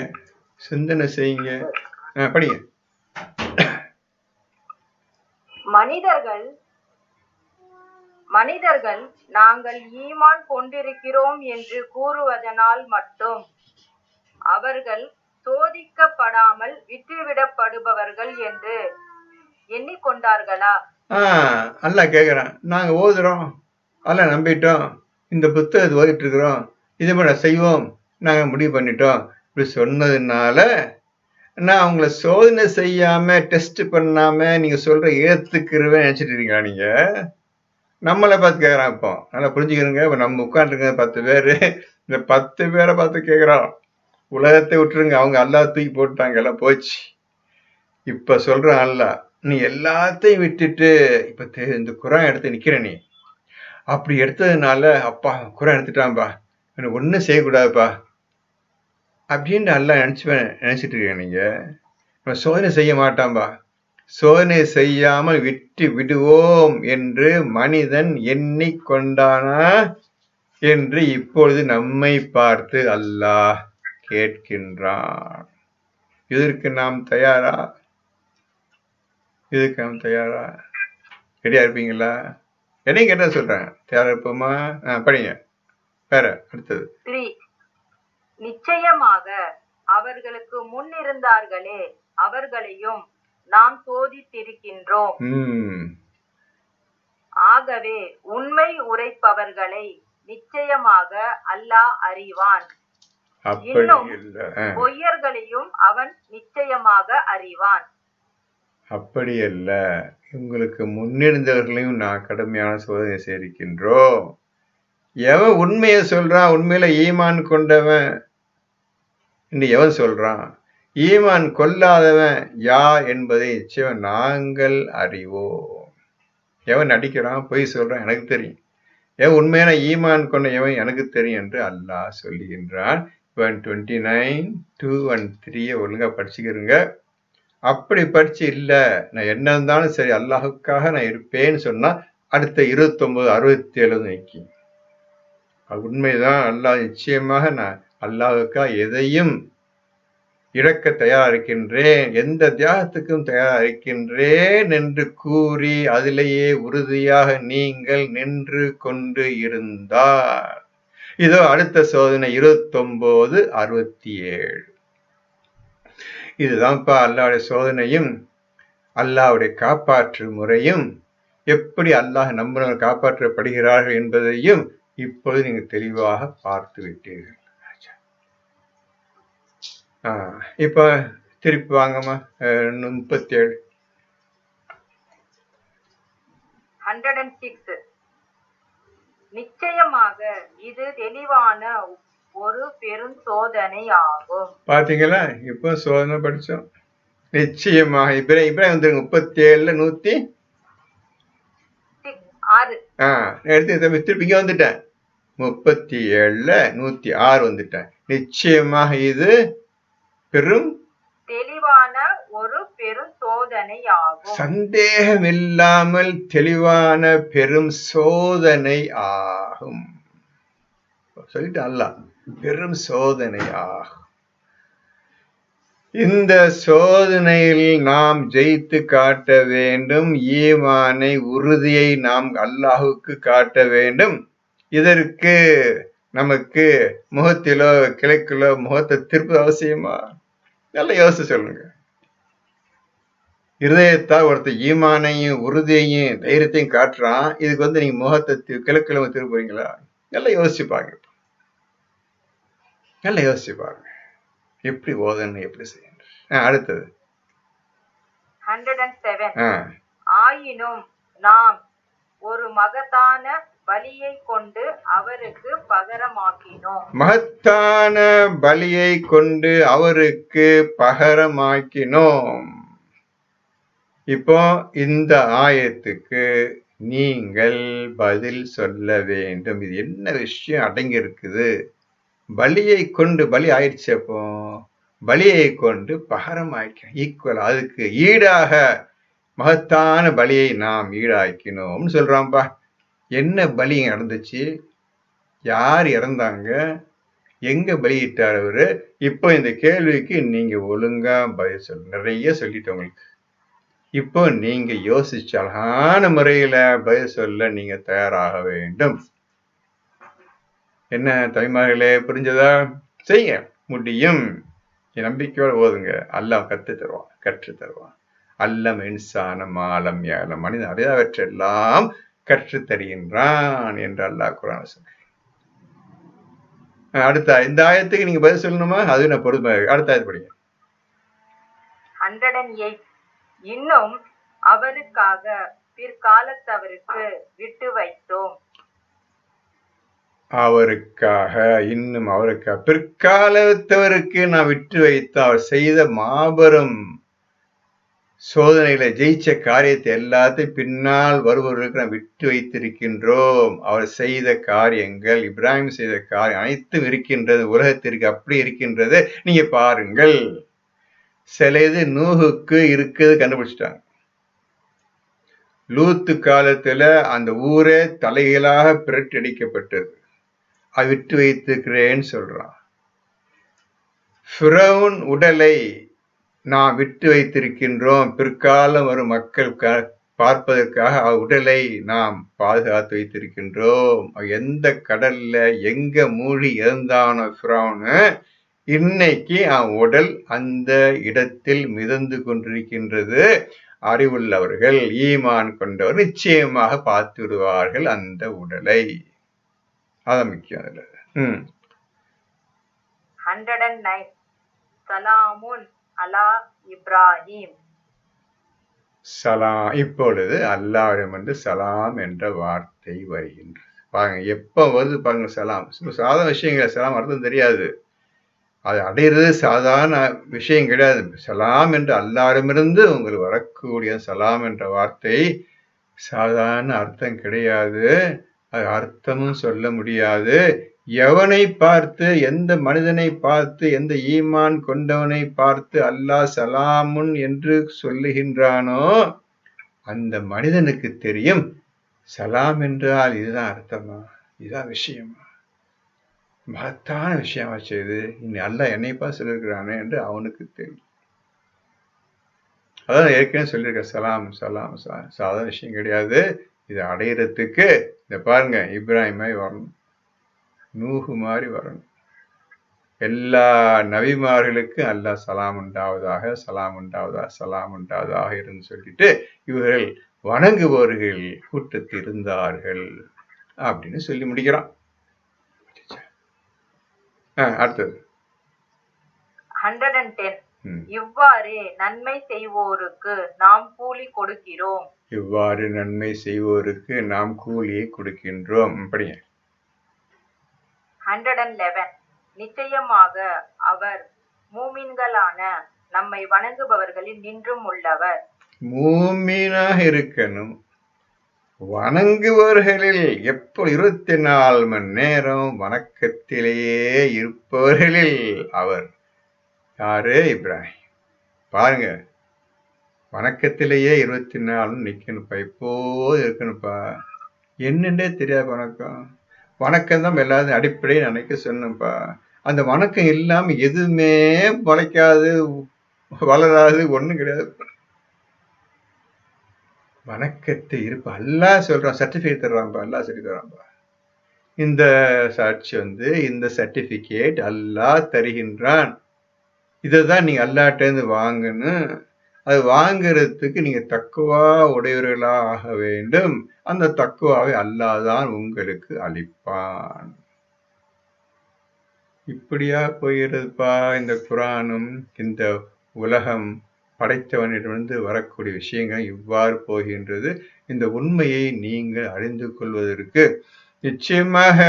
சிந்தனை செய்யுங்க, படிங்க. மனிதர்கள் நாங்கள் ஈமான் கொண்டிருக்கிறோம் என்று கூறுவதனால் மட்டும் அவர்கள் சோதிக்கப்படாமல் விட்டுவிடப்படுபவர்கள் என்று எண்ணிக்கொண்டார்களா? அல்லாஹ் கேக்குறான், நாங்க ஓதுறோம், அல்லாஹ் நம்பிட்டோம், இந்த புத்தகத்தை ஓதிட்டு இருக்கிறோம், இதே மாதிரி செய்வோம், நாங்க முடிவு பண்ணிட்டோம், இப்படி சொன்னதுனால நான் உங்களை சோதனை செய்யாம டெஸ்ட் பண்ணாம நீங்க சொல்ற ஏத்துக்கிறவன் நினைச்சிட்டு இருக்கீங்களா? நீங்க நம்மளை பார்த்து கேட்கறான். இப்போ நல்லா புரிஞ்சுக்கிறீங்க. இப்போ நம்ம உட்காந்துருக்க 10 பேரு, இந்த 10 பேரை பார்த்து கேட்கறான். உலகத்தை விட்டுருங்க, அவங்க அல்லாஹ் தூக்கி போட்டாங்க, எல்லாம் போச்சு. இப்ப சொல்றான் அல்லாஹ், நீ எல்லாத்தையும் விட்டுட்டு இப்ப இந்த குரான் எடுத்து நிக்கிற, நீ அப்படி எடுத்ததுனால அப்பா குரான் எடுத்துட்டான்பா, எனக்கு ஒன்றும் செய்யக்கூடாதுப்பா அப்படின்னு அல்லாஹ் நினைச்சிட்டு இருக்கேன். நீங்க சோதனை செய்ய மாட்டான்பா, சோதனை செய்யாமல் விட்டு விடுவோம் என்று மனிதன் எண்ணிக்கொண்டானா என்று இப்பொழுது நம்மை பார்த்து அல்லாஹ் கேட்கின்றான். இதற்கு நாம் தயாரா? இதுக்கு நாம் தயாரா? ரெடியா இருப்பீங்களா? என்னையும் கேட்டா சொல்றேன், தயாரா இருப்போமா? படிங்க, வேற அடுத்தது. நிச்சயமாக அவர்களுக்கு முன் இருந்தார்களே அவர்களையும் நாம் சோதித்திருக்கின்றோம். ஆகவே உண்மை உரைப்பவர்களை நிச்சயமாக அல்லாஹ் அறிவான். இன்னும் பொய்யர்களையும் அவன் நிச்சயமாக அறிவான். அப்படி அல்ல, உங்களுக்கு முன்னிருந்தவர்களையும் நான் கடுமையான சோதனை செய்திருக்கின்றோம். எவன் உண்மையை சொல்றான், உண்மையில ஈமான் கொண்டவன் எவன் சொல்றான், ஈமான் கொள்ளாதவன் யார் என்பதை நிச்சயம் நாங்கள் அறிவோம். எவன் நடிக்கிறான், பொய் சொல்றான் எனக்கு தெரியும், எவன் உண்மையான ஈமான் கொண்ட எவன் எனக்கு தெரியும் என்று அல்லாஹ் சொல்லுகின்றான். 29:2 and 3 ஒழுங்கா படிச்சுக்கிறீங்க. அப்படி படிச்சு இல்ல, நான் என்ன இருந்தாலும் சரி அல்லாஹுக்காக நான் இருப்பேன்னு சொன்னா அடுத்த 29:67 நோக்கி, அது உண்மைதான். அல்லாஹ் நிச்சயமாக நான் அல்லாஹுக்காக எதையும் இழக்க தயாரிக்கின்றேன், எந்த தியாகத்துக்கும் தயாரிக்கின்றேன் என்று கூறி அதிலேயே உறுதியாக நீங்கள் நின்று கொண்டு இருந்தார். இதோ அடுத்த சோதனை 29:67. இதுதான்ப்பா அல்லாஹ்வுடைய சோதனையும் அல்லாஹ்வுடைய காப்பாற்று முறையும், எப்படி அல்லாஹ் நம்பினவர் காப்பாற்றப்படுகிறார்கள் என்பதையும் இப்பொழுது நீங்க தெளிவாக பார்த்து விட்டீர்கள். இப்ப திருப்பி வாங்கம்மா 37. 106. நிச்சயமாக இது தெளிவான ஒரு பெரும் சோதனை ஆகும். பாத்தீங்களா? இப்போ சோதனை படிச்சோம். நிச்சயமாக இப்ராஹிம் வந்து 37 எடுத்து திருப்பி இங்க வந்துட்டேன். 37 106 வந்துட்டேன். நிச்சயமாக இது பெரும் தெளிவான ஒரு பெரும் சோதனை ஆகும். சந்தேகம் இல்லாமல் தெளிவான பெரும் சோதனை ஆகும். சொல்லிட்டு அல்லாஹ் பெரும் சோதனை ஆகும். இந்த சோதனையில் நாம் ஜெயித்து காட்ட வேண்டும். ஈமானை உறுதியை நாம் அல்லாஹுக்கு காட்ட வேண்டும். இதற்கு நமக்கு முகத்திலோ கிழக்கிலோ முகத்தை திருப்பது அவசியமா? நல்லா யோசிச்சு சொல்லுங்க. இருதயத்தால் ஒருத்தர் ஈமானையும் உறுதியையும் தைரியத்தையும் காட்டுறான். இதுக்கு வந்து நீங்க முகத்தை கிழக்கிழமை திருப்புறீங்களா? நல்லா யோசிச்சு பாருங்க. நல்லா யோசிச்சு பாருங்க. எப்படி ஓதனை எப்படி செய்யணும். அடுத்தது 107. ஆயினும் நாம் ஒரு மகத்தான பலியை கொண்டு அவருக்கு பகரமாக்கினோம். மகத்தான பலியை கொண்டு அவருக்கு பகரமாக்கினோம். இப்போ இந்த ஆயத்துக்கு நீங்கள் பதில் சொல்ல வேண்டும். இது என்ன விஷயம் அடங்கி இருக்குது? பலியை கொண்டு பலி ஆயிடுச்சு. அப்போ பலியை கொண்டு பகரம் ஆயிடுச்சு. ஈக்குவல், அதுக்கு ஈடாக மகத்தான பலியை நாம் ஈடாக்கினோம்னு சொல்றான்பா. என்ன பலி நடந்துச்சு? யார் இறந்தாங்க? எங்க பலியிட்டார் அவரு? இப்போ இந்த கேள்விக்கு நீங்க ஒழுங்கா பதில் சொல்ல. நிறைய சொல்லிட்டு உங்களுக்கு. இப்போ நீங்க யோசிச்சு அழகான முறையில பதில் சொல்ல நீங்க தயாராக வேண்டும். என்ன தாய்மார்களே, புரிஞ்சதா? செய்ய முடியும். நம்பிக்கையோடு ஓதுங்க. அல்லாஹ் கற்று தருவான். அல்லம் இன்சான மாலம் ஏலம், மனிதன் அறியாதவற்றெல்லாம் கற்று தருகின்றான் என்று அல்லாஹ் குர்ஆன்ல சொல்றான். அடுத்த இந்த ஆயத்துக்கு நீங்க பதில் சொல்லணுமா? அது நான் பொறுமை. அடுத்த ஆயத்து படிங்க. 108. இன்னும் அவருக்காக பிற்காலத்தவருக்கு விட்டு வைத்தோம். இன்னும் அவருக்காக பிற்காலத்தவருக்கு நான் விட்டு வைத்த அவர் செய்த மாபெரும் சோதனைகளை ஜெயிச்ச காரியத்தை எல்லாத்தையும் பின்னால் வருபவர்களுக்கு நான் விட்டு வைத்திருக்கின்றோம். அவர் செய்த காரியங்கள், இப்ராஹிம் செய்த காரியம் அனைத்தும் இருக்கின்றது. உலகத்திற்கு அப்படி இருக்கின்றது. நீங்க பாருங்கள். சில இது நூஹுக்கு இருக்குது கண்டுபிடிச்சிட்டாங்க. லூத்து காலத்துல அந்த ஊரே தலைகளாக பிரட்டடிக்கப்பட்டது. அது விட்டு வைத்திருக்கிறேன்னு சொல்றான். ஃபிரௌன் உடலை நாம் விட்டு வைத்திருக்கின்றோம். பிற்காலம் வரும் மக்கள் பார்ப்பதற்காக உடலை நாம் பாதுகாத்து வைத்திருக்கின்றோம். எந்த கடல்ல எங்க மூழ்கி இறந்தானோ ஃபிரௌனு, இன்னைக்கு உடல் அந்த இடத்தில் மிதந்து கொண்டிருக்கின்றது. அறிவுள்ளவர்கள், ஈமான் கொண்டவர் நிச்சயமாக பார்த்து விடுவார்கள் அந்த உடலை. அதான் முக்கியம். அதுல 109. சலாமுன் அலா இப்ராஹிம். சலாம். இப்பொழுது அல்லாஹ்விடம் வந்து சலாம் என்ற வார்த்தை வருகின்றது. பாருங்க, எப்ப வருது பாருங்க சலாம். சாதாரண விஷயங்கள். சலாம் அர்த்தம் தெரியாது. அது அடையிறது சாதாரண விஷயம் கிடையாது. சலாம் என்று அல்லாஹ்விடமிருந்து உங்களுக்கு வரக்கூடிய சலாம் என்ற வார்த்தை சாதாரண அர்த்தம் கிடையாது. அது அர்த்தமும் சொல்ல முடியாது. எவனை பார்த்து, எந்த மனிதனை பார்த்து, எந்த ஈமான் கொண்டவனை பார்த்து அல்லாஹ் சலாமுன் என்று சொல்லுகின்றானோ அந்த மனிதனுக்கு தெரியும் சலாம் என்றால் இதுதான் அர்த்தமா, இதுதான் விஷயமா, மகத்தான விஷயமா செய்து அல்லாஹ் என்னைப்பா சொல்லியிருக்கிறானே என்று அவனுக்கு தெரியும். அதான் ஏற்கனவே சொல்லியிருக்க. சலாம் சலாம் சாதாரண விஷயம் கிடையாது. இதை அடையிறதுக்கு இதை பாருங்க, இப்ராஹிம் மாதிரி வரணும், நூஹு மாதிரி வரணும். எல்லா நபிமார்களுக்கு அல்லாஹ் சலாம் உண்டாவதாக, சலாம் உண்டாவதாக, சலாம் உண்டாவதாக இருந்து சொல்லிட்டு இவர்கள் வணங்குபவர்கள் கூட்டத்தில் இருந்தார்கள் அப்படின்னு சொல்லி முடிக்கிறான். அடுத்தது 110. இவ்வாறே நன்மை செய்வோருக்கு நாம் கூலி கொடுக்கிறோம். இவ்வாறு நன்மை செய்வோருக்கு நாம் கூலியை கொடுக்கின்றோம். படிங்க. 111 நிச்சயமாக அவர் மூமின்களான நம்மை வணங்குபவர்களில் நின்றும் உள்ளவர். மூமினாக இருக்கணும், வணங்குபவர்களில் எப்போ 24 மணி நேரம் வணக்கத்திலேயே இருப்பவர்களில் அவர். யாரு? இப்ராஹிம். பாருங்க, வணக்கத்திலேயே 24 நிக்கணுப்பா, எப்போது இருக்கணும்ப்பா. என்னன்னே தெரியாது வணக்கம். வணக்கம் தான் எல்லாரும் அடிப்படையை நினைக்க சொன்னப்பா. அந்த வணக்கம் இல்லாம எதுவுமே முளைக்காது, வளராது, ஒண்ணும் கிடையாது. வணக்கத்தை இருப்ப அல்லாஹ் சொல்றான், சர்டிபிகேட் தர்றான்பா, அல்லாஹ் சொல்லி தர்றான்பா. இந்த சாட்சி இந்த சர்டிபிகேட் அல்லாஹ் தருகின்றான். இதைதான் நீங்க அல்லாஹ்ட்டேருந்து வாங்கணும். அது வாங்குறதுக்கு நீங்க தக்குவா உடையவர்களா ஆக வேண்டும். அந்த தக்குவாவை அல்லாஹ் தான் உங்களுக்கு அளிப்பான். இப்படியா போகிறதுப்பா இந்த குரானும். இந்த உலகம் படைத்தவனிடமிருந்து வரக்கூடிய விஷயங்கள் இவ்வாறு போகின்றது. இந்த உண்மையை நீங்கள் அறிந்து கொள்வதற்கு நிச்சயமாக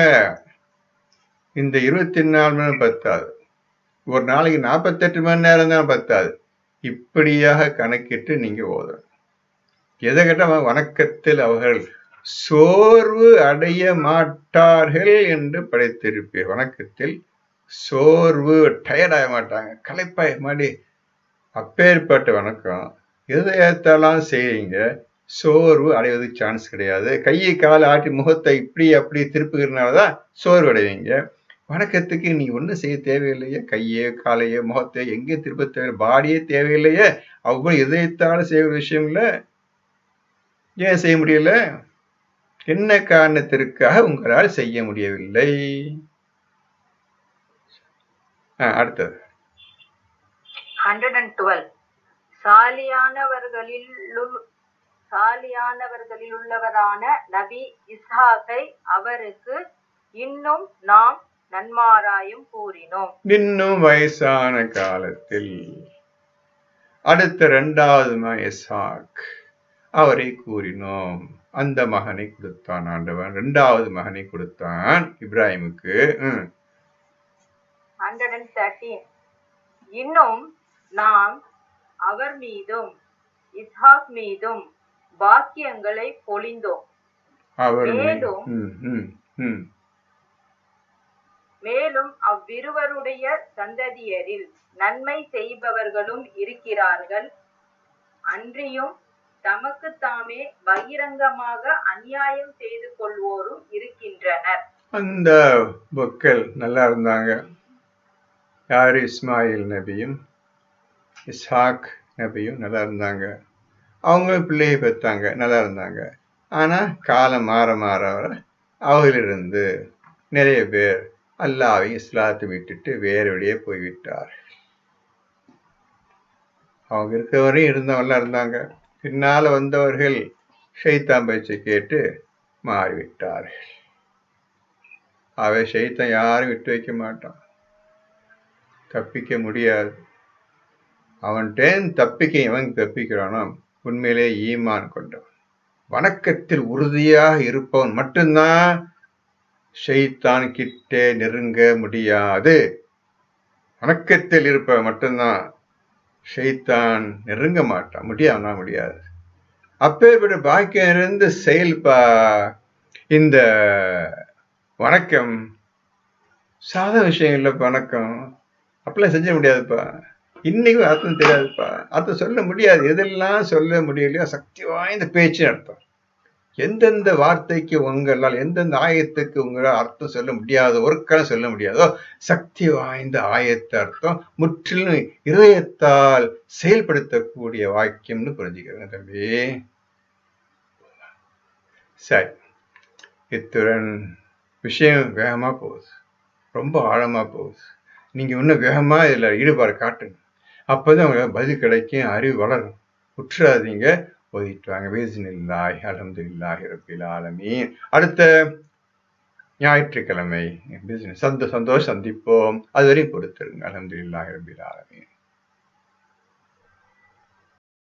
இந்த 24 மணி நேரம் பத்தாது, ஒரு நாளைக்கு 48 மணி நேரம் தான் பத்தாது. இப்படியாக கணக்கிட்டு நீங்க ஓதணும். எதை கேட்ட வணக்கத்தில் அவர்கள் சோர்வு அடைய மாட்டார்கள் என்று படைத்திருப்பீர். வணக்கத்தில் சோர்வு, டயர்ட் ஆக மாட்டாங்க, களைப்பாய மாடி. அப்பேற்பட்ட வணக்கம் எதை ஏத்தாலாம் செய்யுங்க, சோர்வு அடைவது சான்ஸ் கிடையாது. கையை காலை ஆட்டி முகத்தை இப்படி அப்படி திருப்புகிறதுனாலதான் சோர்வு அடைவீங்க. வணக்கத்துக்கு நீ ஒன்றும் செய்ய தேவையில்லையே, கையே காலையே முகத்தை எங்கேயும் திருப்ப தேவையில்லை, பாடியே தேவையில்லையே. அவ்வளவு எதைத்தாலும் செய்ய ஒரு விஷயம் இல்லை. ஏன் செய்ய முடியல? என்ன காரணத்திற்காக உங்களால் செய்ய முடியவில்லை? அடுத்தது 112 சாலியானவர்களிலுள்ளவரான நபி இஸ்ஹாக்கை அவருக்கு இன்னும் நாம் நன்மாராயம் கூறினோம். இன்னும் வயசான காலத்தில் அடுத்த 2வது இஸ்ஹாக் அவரை கூறினோம். அந்த மகனை கொடுத்தான் ஆண்டவன், 2வது மகனை கொடுத்தான் இப்ராஹிமுக்கு. 113 இன்னும் நாம் அவர் மீதும் இஸ்ஹாக் மீதும் பாக்கியங்களை பொழிந்தோம். மேலும் அவ்விருவருடைய சந்ததியரில் நன்மை செய்பவர்களும் இருக்கிறார்கள், அன்றியும் தமக்கு தாமே பகிரங்கமாக அநியாயம் செய்து கொள்வோரும் இருக்கின்றனர். அந்த மக்கள் நல்லா இருந்தாங்க. யாரு? இஸ்மாயில் நபியும் இஸ்ஹாக் நபியும் நல்லா இருந்தாங்க. அவங்க பிள்ளையை பெற்றாங்க, நல்லா இருந்தாங்க. ஆனா காலம் மாற மாற அவர்களிருந்து நிறைய பேர் அல்லாஹ்வையும் இஸ்லாத்தை விட்டுட்டு வேற வழியே போய்விட்டார். அவங்க இருக்கவரையும் இருந்தவங்களா இருந்தாங்க. பின்னால வந்தவர்கள் ஷைத்தான் பேச்சை கேட்டு மாறிவிட்டார்கள். ஷைத்தான் யாரும் விட்டு வைக்க மாட்டான், தப்பிக்க முடியாது. அவன்கிட்ட தப்பிக்க எவன் தப்பிக்கிறானோ உண்மையிலே ஈமான் கொண்டவன், வணக்கத்தில் உறுதியாக இருப்பவன் மட்டும்தான் ஷைத்தான் கிட்டே நெருங்க முடியாது. வணக்கத்தில் இருப்பவன் மட்டும்தான் ஷைத்தான் நெருங்க மாட்டான், முடியாது. அப்பேற்பட்ட பாக்கியம் இருந்து செயல்பா. இந்த வணக்கம் சாதாரண விஷயம் இல்லைப்பா. வணக்கம் அப்படிலாம் செஞ்ச முடியாதுப்பா. இன்னைக்கும் அர்த்தம் தெரியாதுப்பா, அர்த்தம் சொல்ல முடியாது. எதெல்லாம் சொல்ல முடியலையோ சக்தி வாய்ந்த பேச்சு அர்த்தம். எந்தெந்த வார்த்தைக்கு உங்களால், எந்தெந்த ஆயத்துக்கு உங்களால் அர்த்தம் சொல்ல முடியாதோ, ஒரு காலம் சொல்ல முடியாதோ, சக்தி வாய்ந்த ஆயத்த அர்த்தம் முற்றிலும் இதயத்தால் செயல்படுத்தக்கூடிய வாக்கியம்னு புரிஞ்சுக்கிறேன் தம்பி. சரி, இத்துடன் விஷயம் வேகமா போகுது, ரொம்ப ஆழமா போகுது. நீங்க இன்னும் வேகமா இதுல ஈடுபாடு காட்டுங்க, அப்பதான் உங்களுக்கு பதில் கிடைக்கும், அறிவு வளரும். உற்றாதீங்க, ஓதிட்டு வாங்க. பிஸ்மில்லாஹி அல்ஹம்துலில்லாஹி ரப்பில் ஆலமீன். அடுத்த ஞாயிற்றுக்கிழமை சந்தோஷம் சந்திப்போம். அதுவரையும் பொறுத்திருங்க. அல்ஹம்துலில்லாஹி ரப்பில் ஆலமீன்.